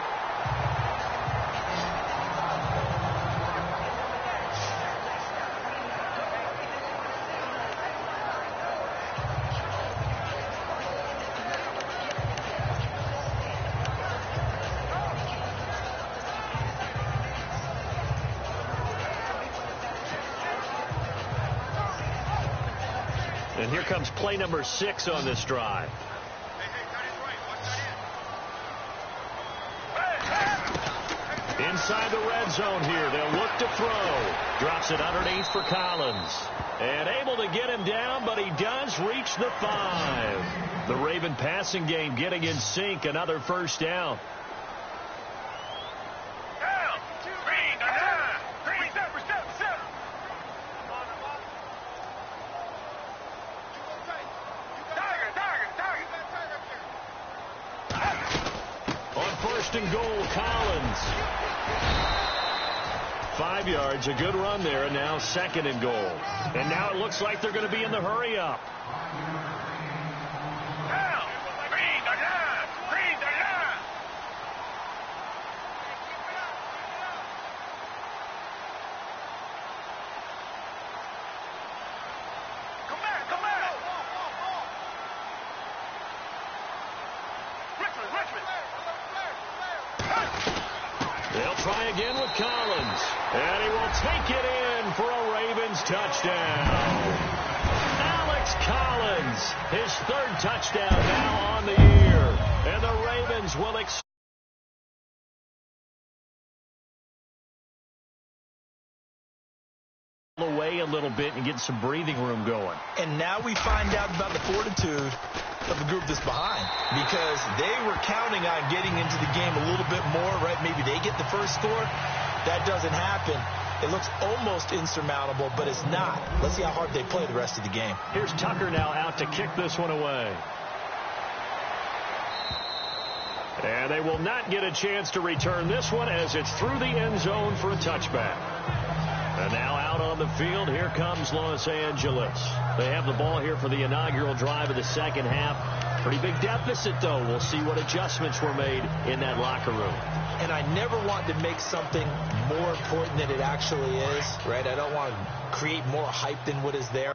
Speaker 7: And here comes play number 6 on this drive. Inside the red zone here. They'll look to throw. Drops it underneath for Collins. And able to get him down, but he does reach the 5. The Raven passing game getting in sync. Another first down. And goal, Collins. 5 yards, a good run there, and now 2nd and goal. And now it looks like they're going to be in the hurry up. They'll try again with Collins. And he will take it in for a Ravens touchdown. Alex Collins, his 3rd touchdown now on the year. And the Ravens will away a little bit and get some breathing room going.
Speaker 8: And now we find out about the fortitude of the group that's behind, because they were counting on getting into the game a little bit more, right? Maybe they get the first score. That doesn't happen. It looks almost insurmountable, but it's not. Let's see how hard they play the rest of the game.
Speaker 7: Here's Tucker now out to kick this one away. And they will not get a chance to return this one as it's through the end zone for a touchback. And now out on the field, here comes Los Angeles. They have the ball here for the inaugural drive of the second half. Pretty big deficit, though. We'll see what adjustments were made in that locker room.
Speaker 8: And I never want to make something more important than it actually is, right? I don't want to create more hype than what is there.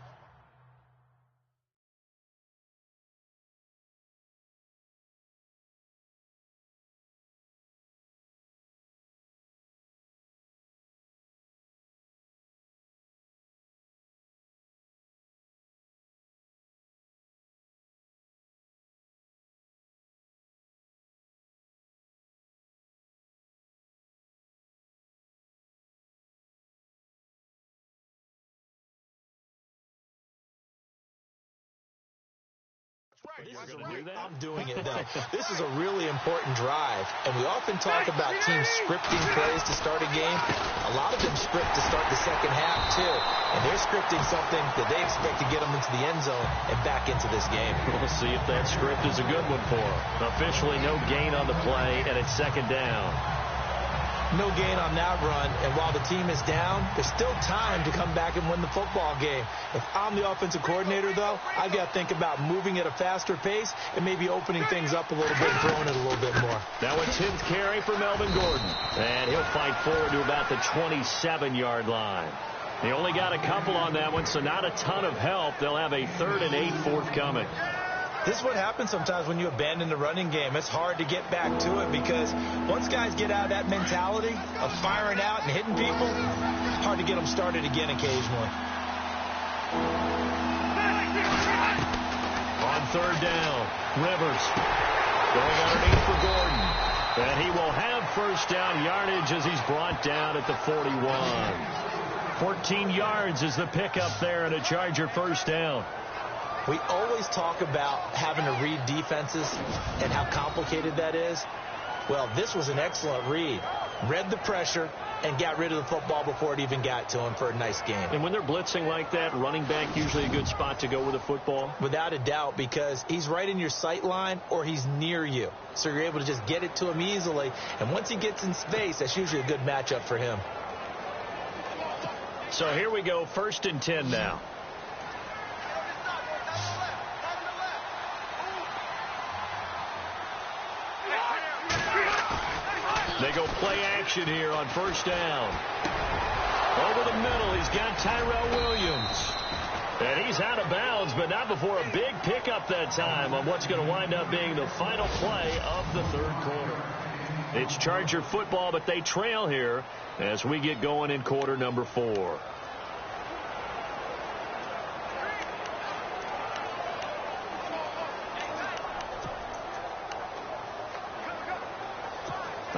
Speaker 8: I'm doing it, though. This is a really important drive, and we often talk about teams scripting plays to start a game. A lot of them script to start the second half, too, and they're scripting something that they expect to get them into the end zone and back into this game.
Speaker 7: We'll see if that script is a good one for them. Officially, no gain on the play, and it's 2nd down.
Speaker 8: No gain on that run, and while the team is down, there's still time to come back and win the football game. If I'm the offensive coordinator, though, I've got to think about moving at a faster pace and maybe opening things up a little bit and throwing it a little bit more.
Speaker 7: Now a 10th carry for Melvin Gordon, and he'll fight forward to about the 27-yard line. They only got a couple on that one, so not a ton of help. They'll have a 3rd and 8 forthcoming.
Speaker 8: This is what happens sometimes when you abandon the running game. It's hard to get back to it because once guys get out of that mentality of firing out and hitting people, it's hard to get them started again occasionally.
Speaker 7: On 3rd down, Rivers going underneath for Gordon. And he will have first down yardage as he's brought down at the 41. 14 yards is the pickup there and a Charger first down.
Speaker 8: We always talk about having to read defenses and how complicated that is. Well, this was an excellent read. Read the pressure and got rid of the football before it even got to him for a nice game.
Speaker 7: And when they're blitzing like that, running back usually a good spot to go with the football?
Speaker 8: Without a doubt, because he's right in your sight line or he's near you. So you're able to just get it to him easily. And once he gets in space, that's usually a good matchup for him.
Speaker 7: So here we go, 1st and 10 now. They go play action here on 1st down. Over the middle, he's got Tyrell Williams. And he's out of bounds, but not before a big pickup that time on what's going to wind up being the final play of the 3rd quarter. It's Charger football, but they trail here as we get going in quarter number 4.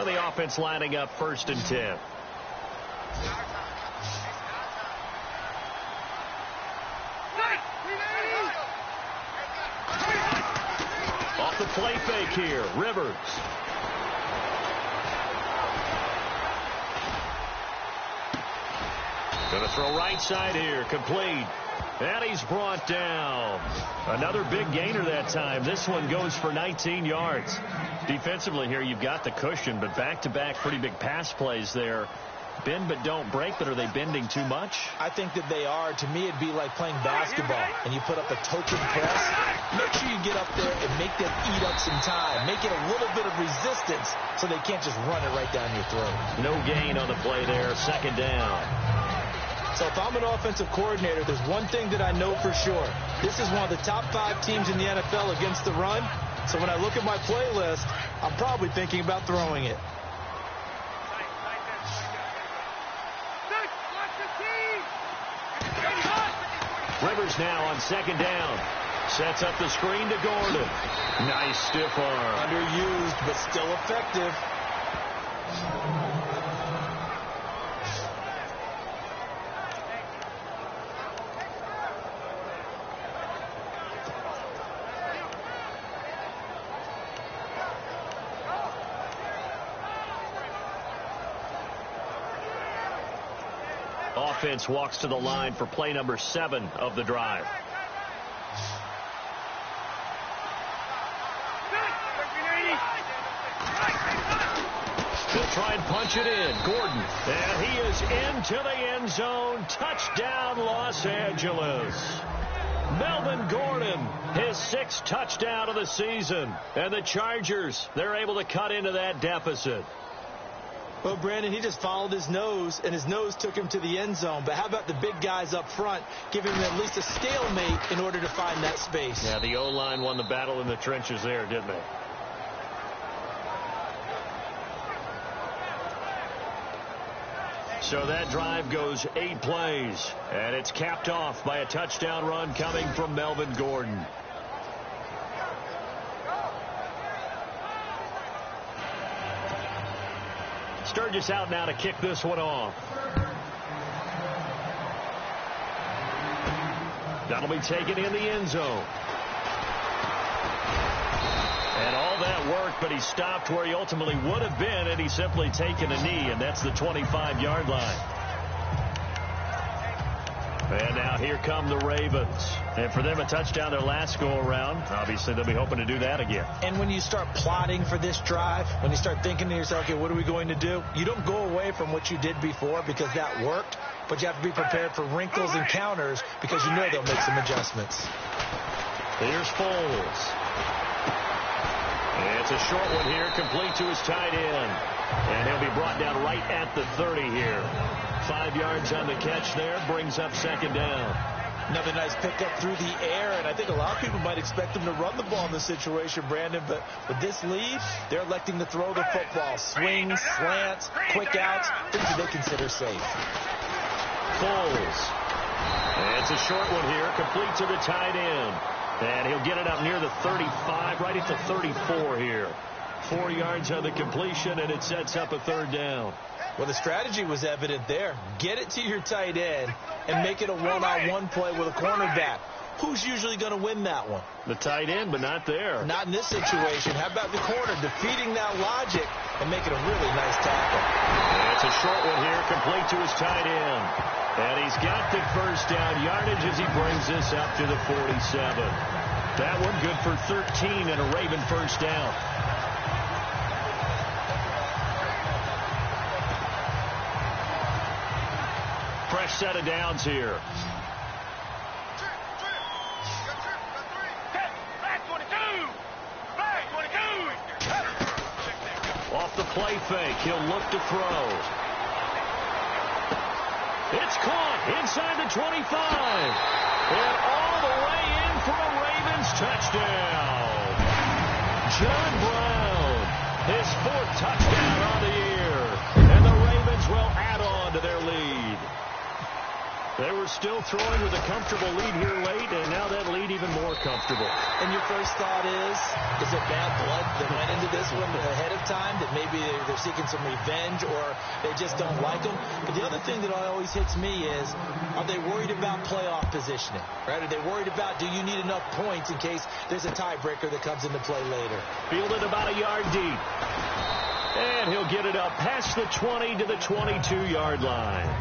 Speaker 7: And the offense lining up 1st and 10. Off the play fake here, Rivers. Going to throw right side here, complete. And he's brought down. Another big gainer that time. This one goes for 19 yards. Defensively here, you've got the cushion, but back-to-back pretty big pass plays there. Bend but don't break, but are they bending too much?
Speaker 8: I think that they are. To me, it'd be like playing basketball, and you put up a token press. Make sure you get up there and make them eat up some time. Make it a little bit of resistance so they can't just run it right down your throat.
Speaker 7: No gain on the play there, 2nd down.
Speaker 8: So if I'm an offensive coordinator, there's one thing that I know for sure. This is one of the top 5 teams in the NFL against the run. So when I look at my playlist, I'm probably thinking about throwing it.
Speaker 7: Rivers now on 2nd down. Sets up the screen to Gordon. Nice stiff arm.
Speaker 8: Underused, but still effective.
Speaker 7: Offense walks to the line for play number 7 of the drive. They'll try and punch it in. Gordon. And he is into the end zone. Touchdown, Los Angeles. Melvin Gordon, his 6th touchdown of the season. And the Chargers, they're able to cut into that deficit.
Speaker 8: Well, Brandon, he just followed his nose, and his nose took him to the end zone. But how about the big guys up front, giving him at least a stalemate in order to find that space?
Speaker 7: Yeah, the O-line won the battle in the trenches there, didn't they? So that drive goes 8 plays, and it's capped off by a touchdown run coming from Melvin Gordon. Sturgis out now to kick this one off. That'll be taken in the end zone. And all that work, but he stopped where he ultimately would have been had he simply taken a knee, and that's the 25-yard line. And now here come the Ravens. And for them, a touchdown their last go-around. Obviously, they'll be hoping to do that again.
Speaker 8: And when you start plotting for this drive, when you start thinking to yourself, okay, what are we going to do? You don't go away from what you did before because that worked, but you have to be prepared for wrinkles and counters because you know they'll make some adjustments.
Speaker 7: Here's Foles. And it's a short one here, complete to his tight end. And he'll be brought down right at the 30 here. 5 yards on the catch there, brings up 2nd down.
Speaker 8: Another nice pickup through the air, and I think a lot of people might expect them to run the ball in this situation, Brandon, but with this lead, they're electing to throw the football. Swings, slants, quick outs, things that they consider safe.
Speaker 7: Foles. And it's a short one here, complete to the tight end. And he'll get it up near the 35, right at the 34 here. 4 yards on the completion, and it sets up a 3rd down.
Speaker 8: Well, the strategy was evident there. Get it to your tight end and make it a one-on-one play with a cornerback. Who's usually going to win that one?
Speaker 7: The tight end, but not there.
Speaker 8: Not in this situation. How about the corner defeating that logic and making a really nice tackle?
Speaker 7: And it's a short one here, complete to his tight end. And he's got the 1st down yardage as he brings this up to the 47. That one good for 13 and a Raven 1st down. Fresh set of downs here. Off the play fake, he'll look to throw. It's caught inside the 25. And all the way in for a Ravens touchdown. John Brown, his 4th touchdown on the year. And the Ravens will add on to their lead. They were still throwing with a comfortable lead here late, and now that lead even more comfortable.
Speaker 8: And your first thought is it bad blood that went into this one ahead of time, that maybe they're seeking some revenge or they just don't like them? But the other thing that always hits me is, are they worried about playoff positioning? Right? Are they worried about, do you need enough points in case there's a tiebreaker that comes into play later?
Speaker 7: Fielded about a yard deep. And he'll get it up past the 20 to the 22-yard line.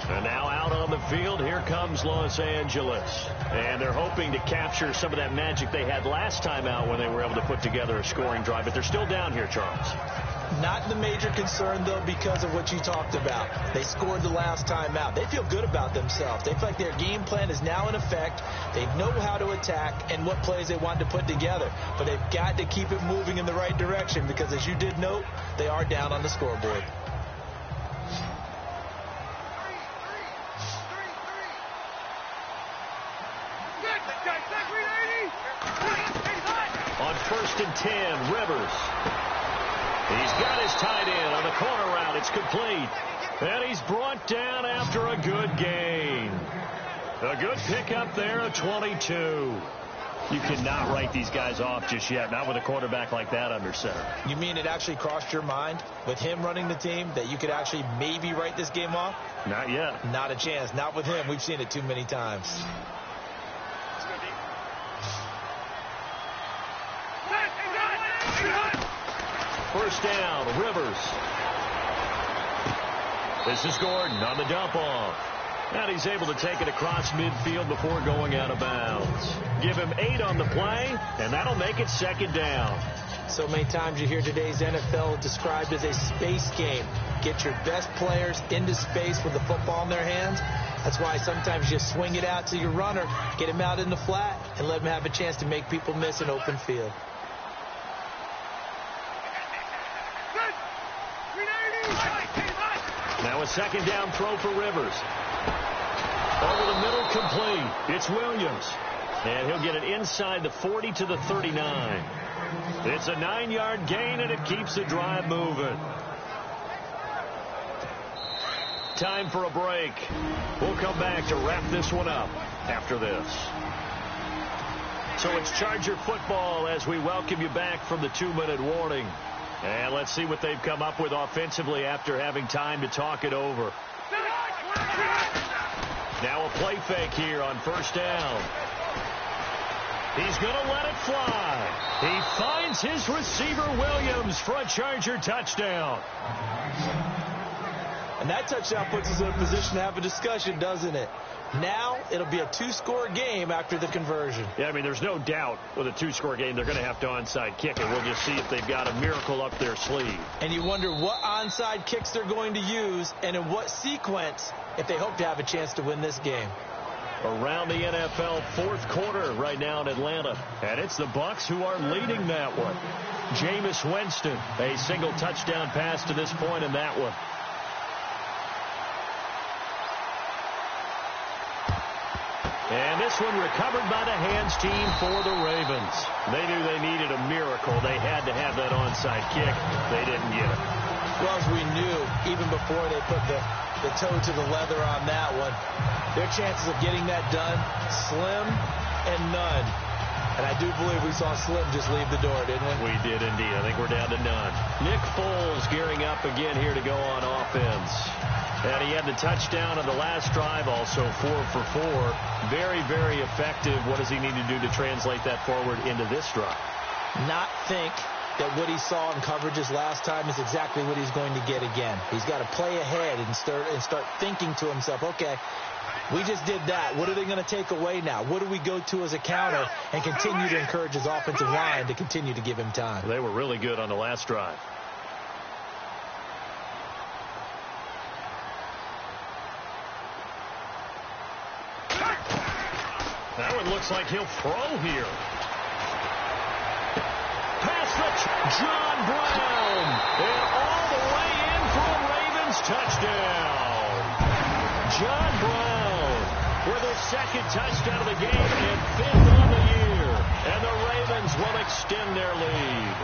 Speaker 7: And now out on the field, here comes Los Angeles. And they're hoping to capture some of that magic they had last time out when they were able to put together a scoring drive. But they're still down here, Charles.
Speaker 8: Not the major concern, though, because of what you talked about. They scored the last time out. They feel good about themselves. They feel like their game plan is now in effect. They know how to attack and what plays they want to put together. But they've got to keep it moving in the right direction because, as you did note, they are down on the scoreboard.
Speaker 7: On 1st and 10, Rivers. He's got his tight end on the corner route. It's complete. And he's brought down after a good gain. A good pickup there, a 22. You cannot write these guys off just yet, not with a quarterback like that under center.
Speaker 8: You mean it actually crossed your mind with him running the team that you could actually maybe write this game off?
Speaker 7: Not yet.
Speaker 8: Not a chance. Not with him. We've seen it too many times.
Speaker 7: First down, Rivers. This is Gordon on the dump off. And he's able to take it across midfield before going out of bounds. Give him 8 on the play, and that'll make it second down.
Speaker 8: So many times you hear today's NFL described as a space game. Get your best players into space with the football in their hands. That's why sometimes you swing it out to your runner, get him out in the flat, and let him have a chance to make people miss an open field.
Speaker 7: Now a second down throw for Rivers. Over the middle, complete. It's Williams. And he'll get it inside the 40 to the 39. It's a 9-yard gain, and it keeps the drive moving. Time for a break. We'll come back to wrap this one up after this. So it's Charger football as we welcome you back from the 2-minute warning. And let's see what they've come up with offensively after having time to talk it over. Now a play fake here on first down. He's going to let it fly. He finds his receiver, Williams, for a Charger touchdown.
Speaker 8: And that touchdown puts us in a position to have a discussion, doesn't it? Now it'll be a 2-score game after the conversion.
Speaker 7: Yeah, I mean, there's no doubt with a 2-score game they're going to have to onside kick it. We'll just see if they've got a miracle up their sleeve.
Speaker 8: And you wonder what onside kicks they're going to use and in what sequence if they hope to have a chance to win this game.
Speaker 7: Around the NFL fourth quarter right now in Atlanta. And it's the Bucs who are leading that one. Jameis Winston, a single touchdown pass to this point in that one. And this one recovered by the hands team for the Ravens. They knew they needed a miracle. They had to have that onside kick. They didn't get it.
Speaker 8: Well, as we knew, even before they put the toe to the leather on that one, their chances of getting that done, slim and none. And I do believe we saw Slim just leave the door, didn't we?
Speaker 7: We did indeed. I think we're down to none. Nick Foles gearing up again here to go on offense. And he had the touchdown on the last drive, also 4 for 4. Very, very effective. What does he need to do to translate that forward into this drive?
Speaker 8: Not think that what he saw in coverages last time is exactly what he's going to get again. He's got to play ahead and start thinking to himself, okay, we just did that. What are they going to take away now? What do we go to as a counter? And continue to encourage his offensive line to continue to give him time.
Speaker 7: They were really good on the last drive. That one looks like he'll throw here. Pass the John Brown. And all the way in for a Ravens touchdown. John Brown with his second touchdown of the game and 5th on the year. And the Ravens will extend their lead.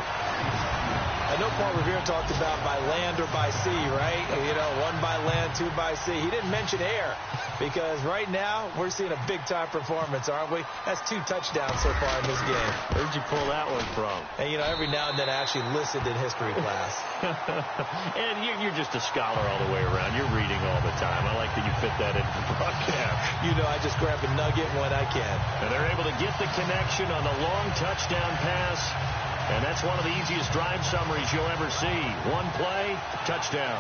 Speaker 8: I know Paul Revere talked about by land or by sea, right? You know, 1 by land, 2 by sea. He didn't mention air because right now we're seeing a big-time performance, aren't we? That's 2 touchdowns so far in this game.
Speaker 7: Where'd you pull that one from?
Speaker 8: And, you know, every now and then I actually listened in history class.
Speaker 7: And you're just a scholar all the way around. You're reading all the time. I like that you fit that into the broadcast.
Speaker 8: You know, I just grab a nugget when I can.
Speaker 7: And they're able to get the connection on the long touchdown pass. And that's one of the easiest drive summaries you'll ever see. 1 play, touchdown.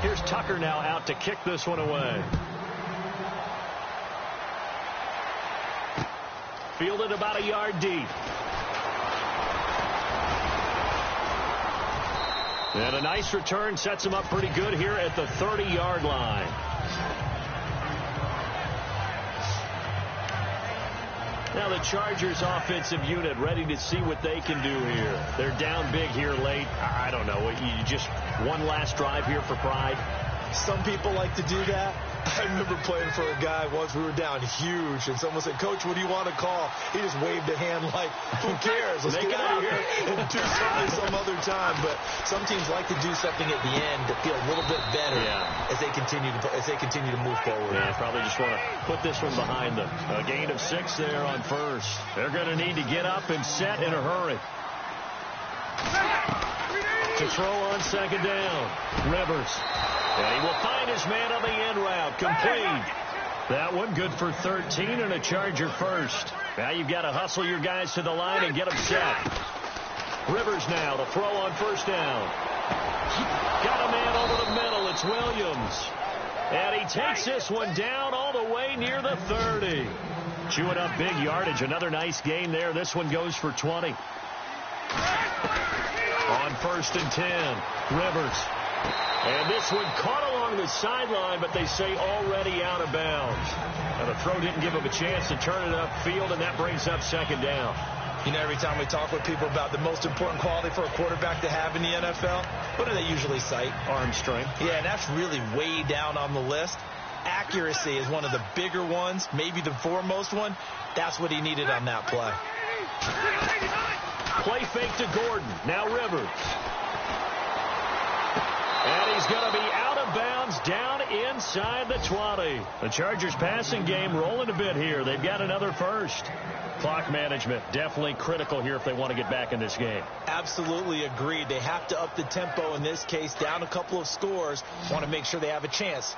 Speaker 7: Here's Tucker now out to kick this one away. Fielded about a yard deep. And a nice return sets him up pretty good here at the 30-yard line. Now the Chargers offensive unit ready to see what they can do here. They're down big here late. I don't know. You just one last drive here for pride.
Speaker 8: Some people like to do that. I remember playing for a guy once. We were down huge, and someone said, "Coach, what do you want to call?" He just waved a hand like, "Who cares? Let's get out of here and do something some other time." But some teams like to do something at the end to feel a little bit better as they continue to move forward.
Speaker 7: Yeah, probably just want to put this one behind them. A gain of 6 there on first. They're going to need to get up and set in a hurry. To throw on second down, Rivers. And he will find his man on the end route. Complete. That one good for 13 and a Charger first. Now you've got to hustle your guys to the line and get them set. Rivers now to throw on first down. Got a man over the middle. It's Williams. And he takes this one down all the way near the 30. Chewing up big yardage. Another nice gain there. This one goes for 20. On first and 10, Rivers. And this one caught along the sideline, but they say already out of bounds. And the throw didn't give him a chance to turn it upfield, and that brings up second down.
Speaker 8: You know, every time we talk with people about the most important quality for a quarterback to have in the NFL, what do they usually cite?
Speaker 7: Arm strength.
Speaker 8: Yeah, and that's really way down on the list. Accuracy is one of the bigger ones, maybe the foremost one. That's what he needed on that play.
Speaker 7: Play fake to Gordon. Now Rivers. And he's going to be out of bounds down inside the 20. The Chargers passing game rolling a bit here. They've got another first. Clock management definitely critical here if they want to get back in this game.
Speaker 8: Absolutely agreed. They have to up the tempo in this case. Down a couple of scores. Want to make sure they have a chance.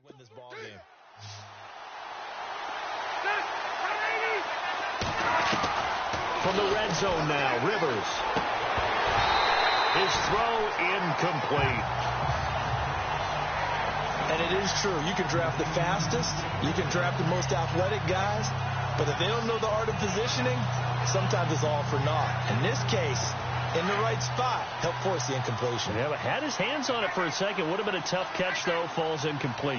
Speaker 8: Win this ball game.
Speaker 7: From the red zone now, Rivers. His throw incomplete.
Speaker 8: And it is true. You can draft the fastest. You can draft the most athletic guys. But if they don't know the art of positioning, sometimes it's all for naught. In this case, in the right spot, helped force the incompletion.
Speaker 7: Yeah, but had his hands on it for a second. Would have been a tough catch, though. Falls incomplete.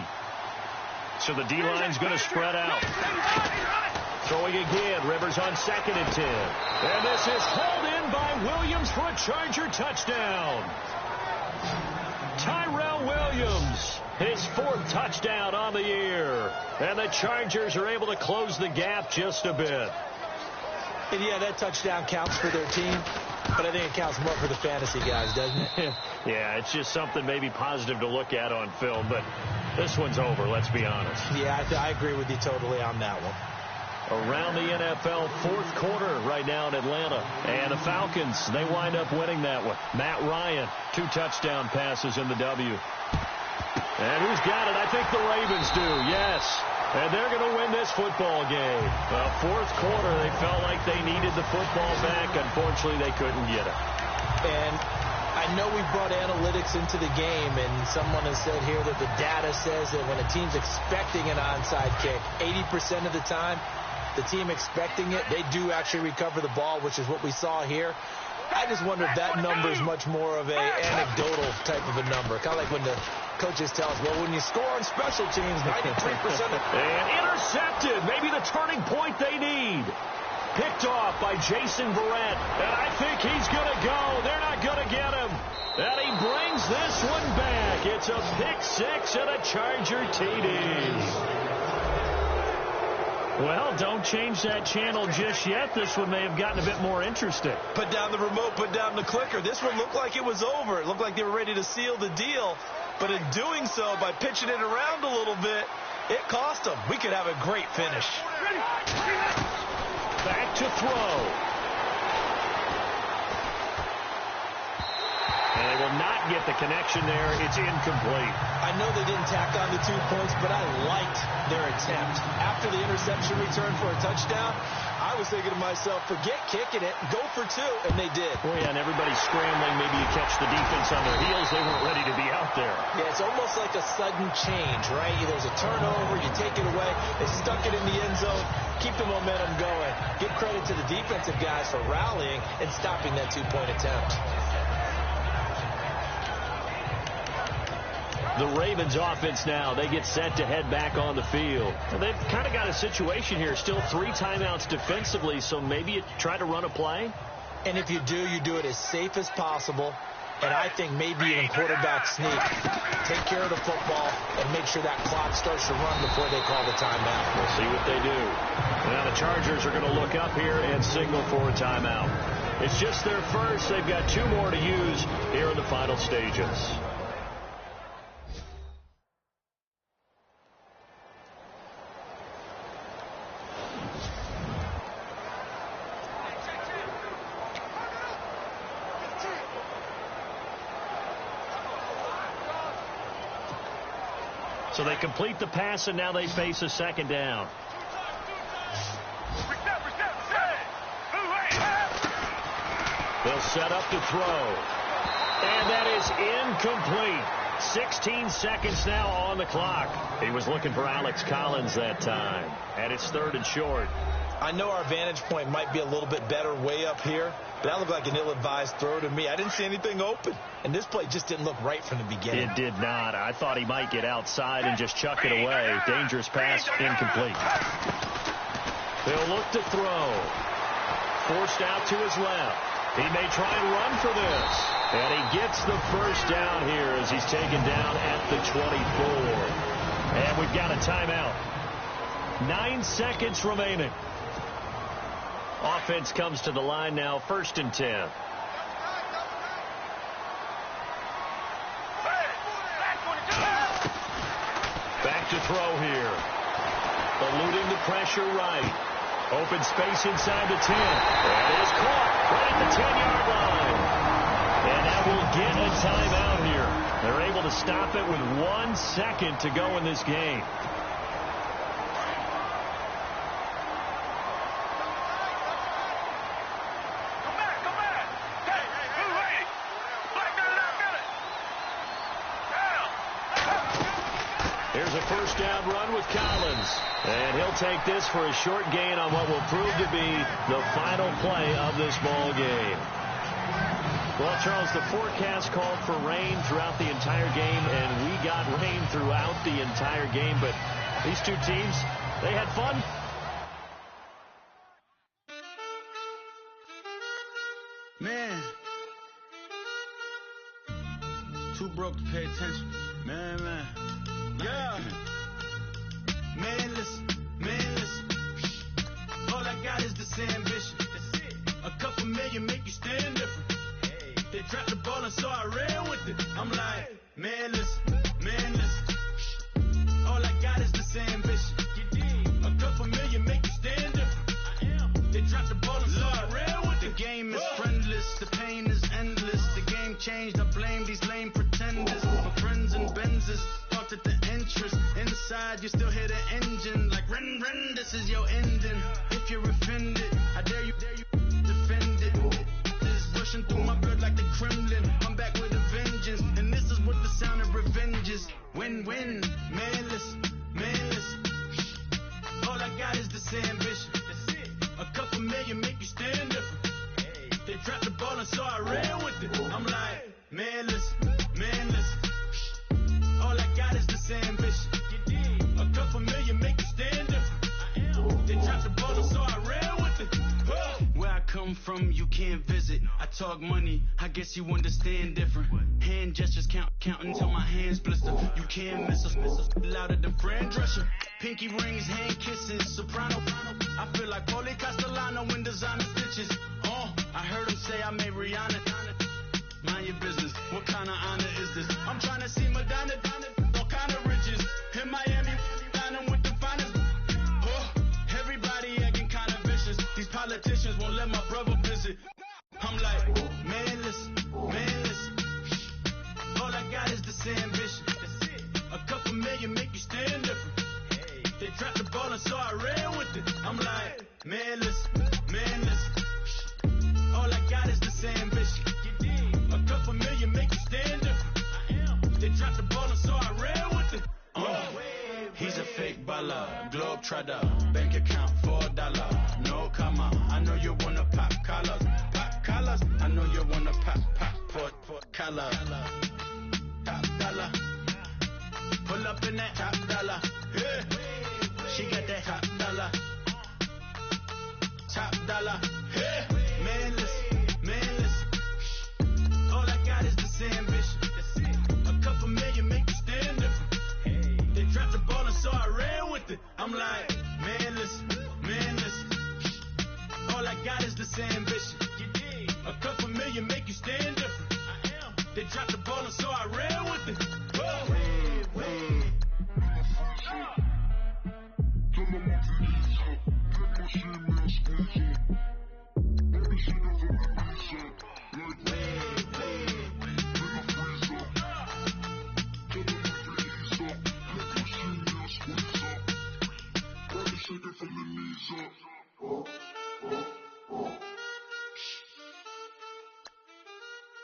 Speaker 7: So the D-line's going to spread out. Throwing again. Rivers on second and 10. And this is hauled in by Williams for a Charger touchdown. Tyrell Williams, his 4th touchdown on the year. And the Chargers are able to close the gap just a bit.
Speaker 8: And yeah, that touchdown counts for their team. But I think it counts more for the fantasy guys, doesn't it?
Speaker 7: Yeah, it's just something maybe positive to look at on film. But this one's over, let's be honest.
Speaker 8: Yeah, I agree with you totally on that one.
Speaker 7: Around the NFL, 4th quarter right now in Atlanta. And the Falcons, they wind up winning that one. Matt Ryan, 2 touchdown passes in the W. And who's got it? I think the Ravens do, yes. And they're going to win this football game. Well, 4th quarter, they felt like they needed the football back. Unfortunately, they couldn't get it.
Speaker 8: And I know we brought analytics into the game, and someone has said here that the data says that when a team's expecting an onside kick, 80% of the time, the team expecting it, they do actually recover the ball, which is what we saw here. I just wonder if that number is much more of a anecdotal type of a number. Kind of like when the coaches tell us, well, when you score on special teams, 93%.
Speaker 7: And intercepted. Maybe the turning point they need. Picked off by Jason Verrett. And I think he's going to go. They're not going to get him. And he brings this one back. It's a pick six and a Charger TD. Well, don't change that channel just yet. This one may have gotten a bit more interesting.
Speaker 8: Put down the remote, put down the clicker. This one looked like it was over. It looked like they were ready to seal the deal. But in doing so, by pitching it around a little bit, it cost them. We could have a great finish.
Speaker 7: Back to throw. And they will not get the connection there. It's incomplete.
Speaker 8: I know they didn't tack on the 2 points, but I liked their attempt. After the interception return for a touchdown, I was thinking to myself, forget kicking it, go for 2, and they did.
Speaker 7: Oh, yeah, and everybody's scrambling. Maybe you catch the defense on their heels. They weren't ready to be out there.
Speaker 8: Yeah, it's almost like a sudden change, right? There's a turnover, you take it away. They stuck it in the end zone. Keep the momentum going. Give credit to the defensive guys for rallying and stopping that 2-point attempt.
Speaker 7: The Ravens offense now, they get set to head back on the field. And they've kind of got a situation here, still 3 timeouts defensively, so maybe you try to run a play.
Speaker 8: And if you do it as safe as possible. And I think maybe even quarterback sneak. Take care of the football and make sure that clock starts to run before they call the timeout.
Speaker 7: We'll see what they do. Now the Chargers are going to look up here and signal for a timeout. It's just their first. They've got 2 more to use here in the final stages. So they complete the pass, and now they face a second down. They'll set up to throw. And that is incomplete. 16 seconds now on the clock. He was looking for Alex Collins that time. And it's 3rd and short.
Speaker 8: I know our vantage point might be a little bit better way up here, but that looked like an ill-advised throw to me. I didn't see anything open, and this play just didn't look right from the beginning.
Speaker 7: It did not. I thought he might get outside and just chuck it away. Dangerous pass, incomplete. They'll look to throw. Forced out to his left. He may try and run for this. And he gets the first down here as he's taken down at the 24. And we've got a timeout. 9 seconds remaining. Offense comes to the line now, 1st and 10. Back to throw here. Eluding the pressure right. Open space inside the 10. And it is caught right at the 10-yard line. And that will get a timeout here. They're able to stop it with 1 second to go in this game. Here's a first down run with Collins. And he'll take this for a short gain on what will prove to be the final play of this ball game. Well, Charles, the forecast called for rain throughout the entire game, and we got rain throughout the entire game. But these 2 teams, they had fun.
Speaker 10: Man. Too broke to pay attention. Man. Yeah. Man, listen. All I got is this ambition. A couple million make you stand different. They dropped the ball and so I ran with it. I'm like, man, listen. All I got is this ambition. A couple million make you stand different. They dropped the ball and so I ran with it. The game is friendless. The pain is endless. The game changed. I blame these lame pretenders. My friends and Benzes parked at the entrance. Inside, you still hear the engine. Like, ren, this is your ending. If you're offended, I dare you defend it. This rushing through my blood like the Kremlin. I'm back with a vengeance. And this is what the sound of revenge is. Win-win. Man, listen. All I got is this ambition. A couple million make you stand different. They dropped the ball and so I from, you can't visit. I talk money, I guess you understand different. Hand gestures count until my hands blister. You can't miss us, louder than Fran Drescher. Pinky rings, hand kisses, soprano. I feel like Paulie Castellano in designer stitches. I heard him say I made Rihanna. Mind your business, what kind of honor is this? I'm trying to see Madonna, all kind of riches. In Miami, dining with the finest. Everybody acting kind of vicious. These politicians won't let my brother visit. I'm like, man, listen. All I got is this ambition. A couple million make you stand different. They dropped the ball and so I ran with it. I'm like, man, listen. All I got is this ambition. A couple million make you stand different. They dropped the ball and so I ran with it. He's a fake baller, globetrotter, bank account $4. No comma, I know you wanna pop collars. I know you wanna pop collar. Top dollar, pull up in that top dollar. Yeah. She got that top dollar. Yeah. Man, listen. All I got is this ambition. A couple million make you stand different. They dropped the ball and so I ran with it. I'm like, man, listen. All I got is this ambition. A couple million make you stand different. They dropped the ball and so I ran with it.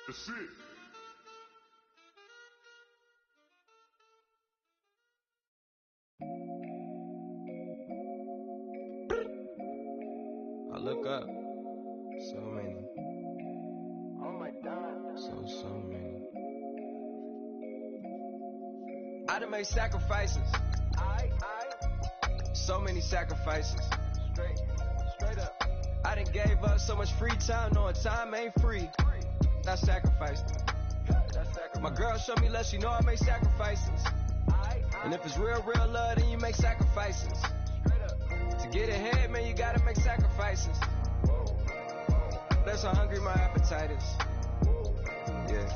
Speaker 1: That's it.
Speaker 6: I look up, so many.
Speaker 3: Oh my God.
Speaker 6: So many. I done made sacrifices. So many sacrifices.
Speaker 3: Straight up.
Speaker 6: I done gave up so much free time, knowing time ain't free. I sacrificed it. My girl showed me love, she know I make sacrifices. And if it's real love, then you make sacrifices. To get ahead, man, you gotta make sacrifices. That's how hungry my appetite is. Yeah.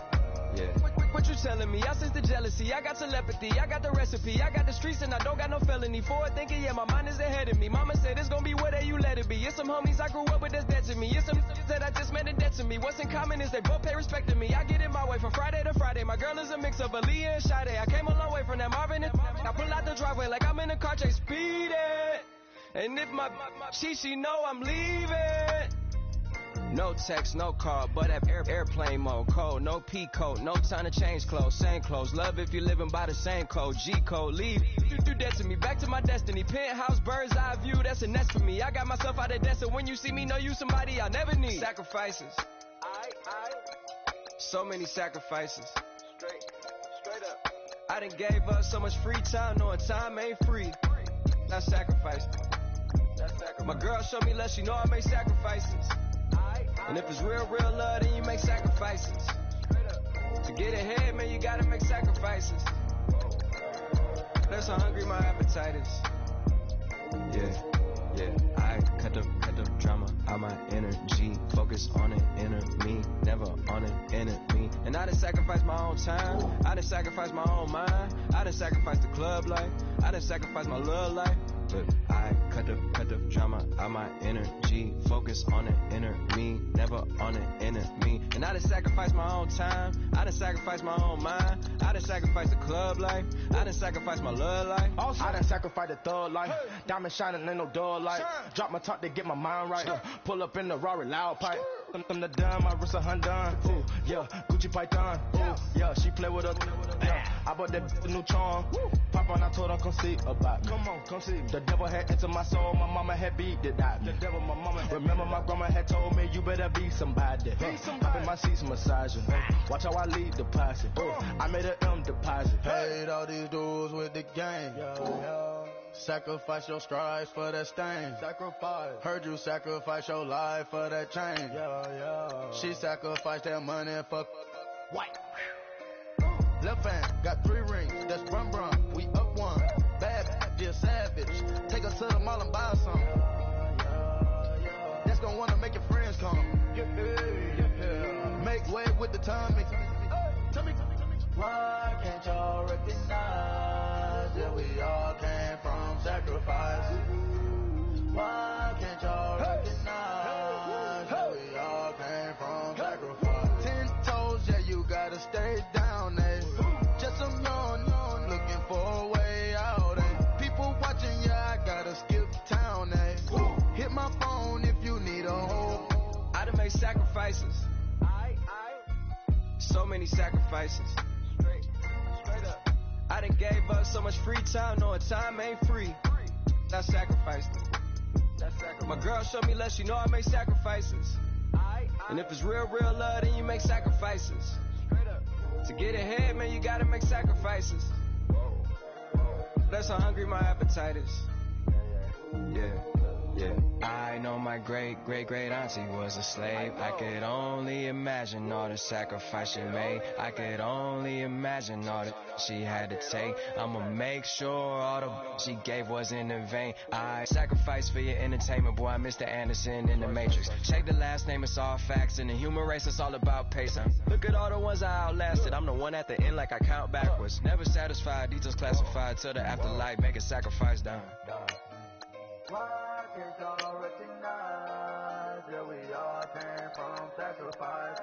Speaker 6: What you telling me? I sense the jealousy, I got telepathy, I got the recipe, I got the streets and I don't got no felony. Forward thinking, yeah, my mind is ahead of me. Mama said it's gonna be whatever you let it be. It's some homies I grew up with that's dead to me. It's some that I just met a debt to me. What's in common is they both pay respect to me. I get in my way from Friday to Friday. My girl is a mix of Aaliyah and Sade. I came a long way from that Marvin and I pull out the driveway like I'm in a car chase speeding. And if my she know I'm leaving. No text, no call, but at airplane mode. Code, no P code, no time to change clothes. Same clothes, love if you're living by the same code. G code, leave, you do that to me. Back to my destiny, penthouse, bird's eye view, that's a nest for me. I got myself out of debt, so when you see me, know you somebody I'll never need. Sacrifices. So many sacrifices.
Speaker 3: Straight up.
Speaker 6: I done gave up so much free time, knowing time ain't free. I sacrificed. My girl showed me love, she know I make sacrifices. And if it's real love, then you make sacrifices. To get ahead, man, you gotta make sacrifices. That's how hungry my appetite is. Yeah. I cut the drama out my energy. Focus on an inner me, never on an enemy. And I done sacrificed my own time. I done sacrificed my own mind. I done sacrificed the club life. I done sacrificed my love life. But I cut the drama out my energy. Focus on an inner me, never on an enemy. And I done sacrificed my own time. I done sacrificed my own mind. I done sacrificed the club life. I done sacrificed my love life.
Speaker 11: I done sacrificed the thug life. Diamond shining, ain't no dull light. Drop my top to get my mind right. Pull up in the Rari loud pipe. I'm the dime, my wrist a Hyundai. Ooh, yeah, Gucci Python. Ooh, yeah, she play with her. Yeah, I bought that new charm. Pop on, I told her come see about. Come on, come see. The devil had entered my soul, my mama had beat it out. The devil, my mama. Remember my grandma had told me you better be somebody. Hop in my seats massaging. Watch how I lead the posse. I made an M deposit.
Speaker 12: Paid all these dudes with the game.
Speaker 11: Sacrifice your strides for that stain. Sacrifice. Heard you sacrifice your life for that chain. Yeah. She sacrificed that money for white. Left hand got 3 rings. That's brum brum. We up one. Bad, dear savage. Take her to the mall and buy some. That's gonna wanna make your friends come. Make way with the tummy. Tell me. Why can't y'all recognize that we all came from sacrifice? Why can't y'all recognize that we all came from sacrifice? 10 toes, yeah, you gotta stay down, eh? Just some young, looking for a way out, eh? People watching, yeah, I gotta skip town, eh? Hit my phone if you need a home.
Speaker 12: I done made sacrifices. So many sacrifices. Straight up. I done gave up so much free time, knowing time ain't free. I sacrificed it. My girl showed me less, you know I make sacrifices. And if it's real love, then you make sacrifices. Straight up. To get ahead, man, you gotta make sacrifices. That's how hungry my appetite is. Yeah. I know my great auntie was a slave. I could only imagine all the sacrifice she made. I could only imagine all that she had to take. I'ma make sure all the she gave wasn't in vain. I sacrifice for your entertainment, boy. I'm Mr. Anderson in the Matrix. Check the last name, it's all facts. In the human race, it's all about pacing. Look at all the ones I outlasted. I'm the one at the end, like I count backwards. Never satisfied, details classified till the afterlife. Make a sacrifice down.
Speaker 11: Why can't y'all recognize that we all came from sacrifice?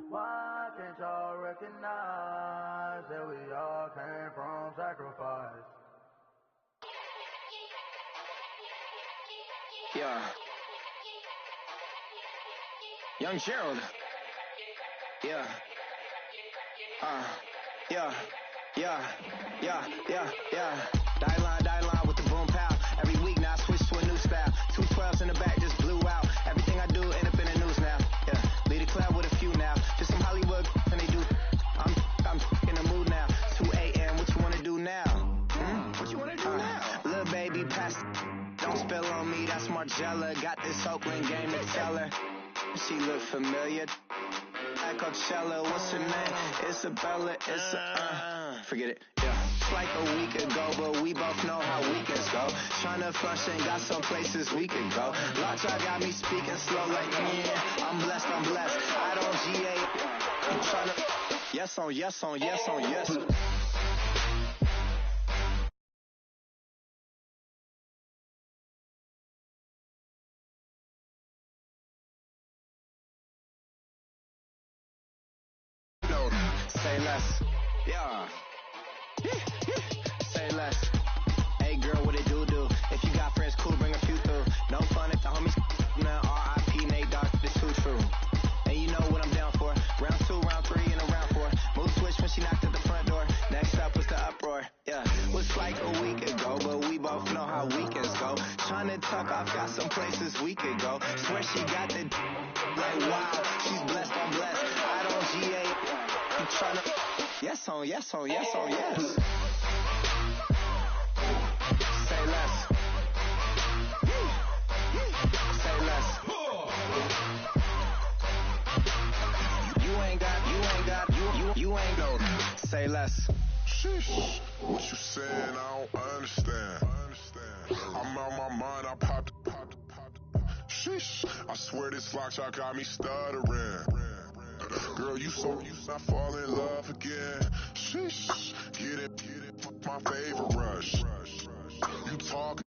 Speaker 11: Why can't y'all recognize that we all came from sacrifice?
Speaker 12: Yeah. Young Gerald. Yeah. Die line with the boom pow. Every week now I switch to a new style. 212s in the back just blew out. Everything I do end up in the news now. Yeah, lead a club with a few now. Just some Hollywood and they do. I'm in the mood now. 2 a.m. What you wanna do now? What you wanna do now? Little baby, pass. Don't spill on me. That's Margella. Got this Oakland game to tell her. She look familiar. At Coachella, what's her name? Isabella. Forget it. Yeah. Like a week ago, but we both know how weekends go. Tryna flush and got some places we can go. Lockjaw got me speaking slow like, yeah, I'm blessed. I don't GA. I'm tryna, yes on yes. Say less. Yeah. Say less. Hey girl, what it do? If you got friends, cool, bring a few through. No fun if the homies now R.I.P. Nate Dogg, this too true. And you know what I'm down for. Round 2, round 3, and a round 4. Move switch when she knocked at the front door. Next up was the uproar. Yeah, was like a week ago, but we both know how weekends go. Tryna tuck off, got some places we could go. Swear she got the like wow, she's blessed, I'm blessed. I don't GA. I'm tryna. Yes on yes. Say less. Say less. You ain't go. Say less.
Speaker 1: Sheesh, what you saying? I don't understand. I'm out my mind. I popped. Sheesh, I swear this lockjaw got me stuttering. Girl, you not fall in love again. Sheesh, get it, my favorite rush. You talk.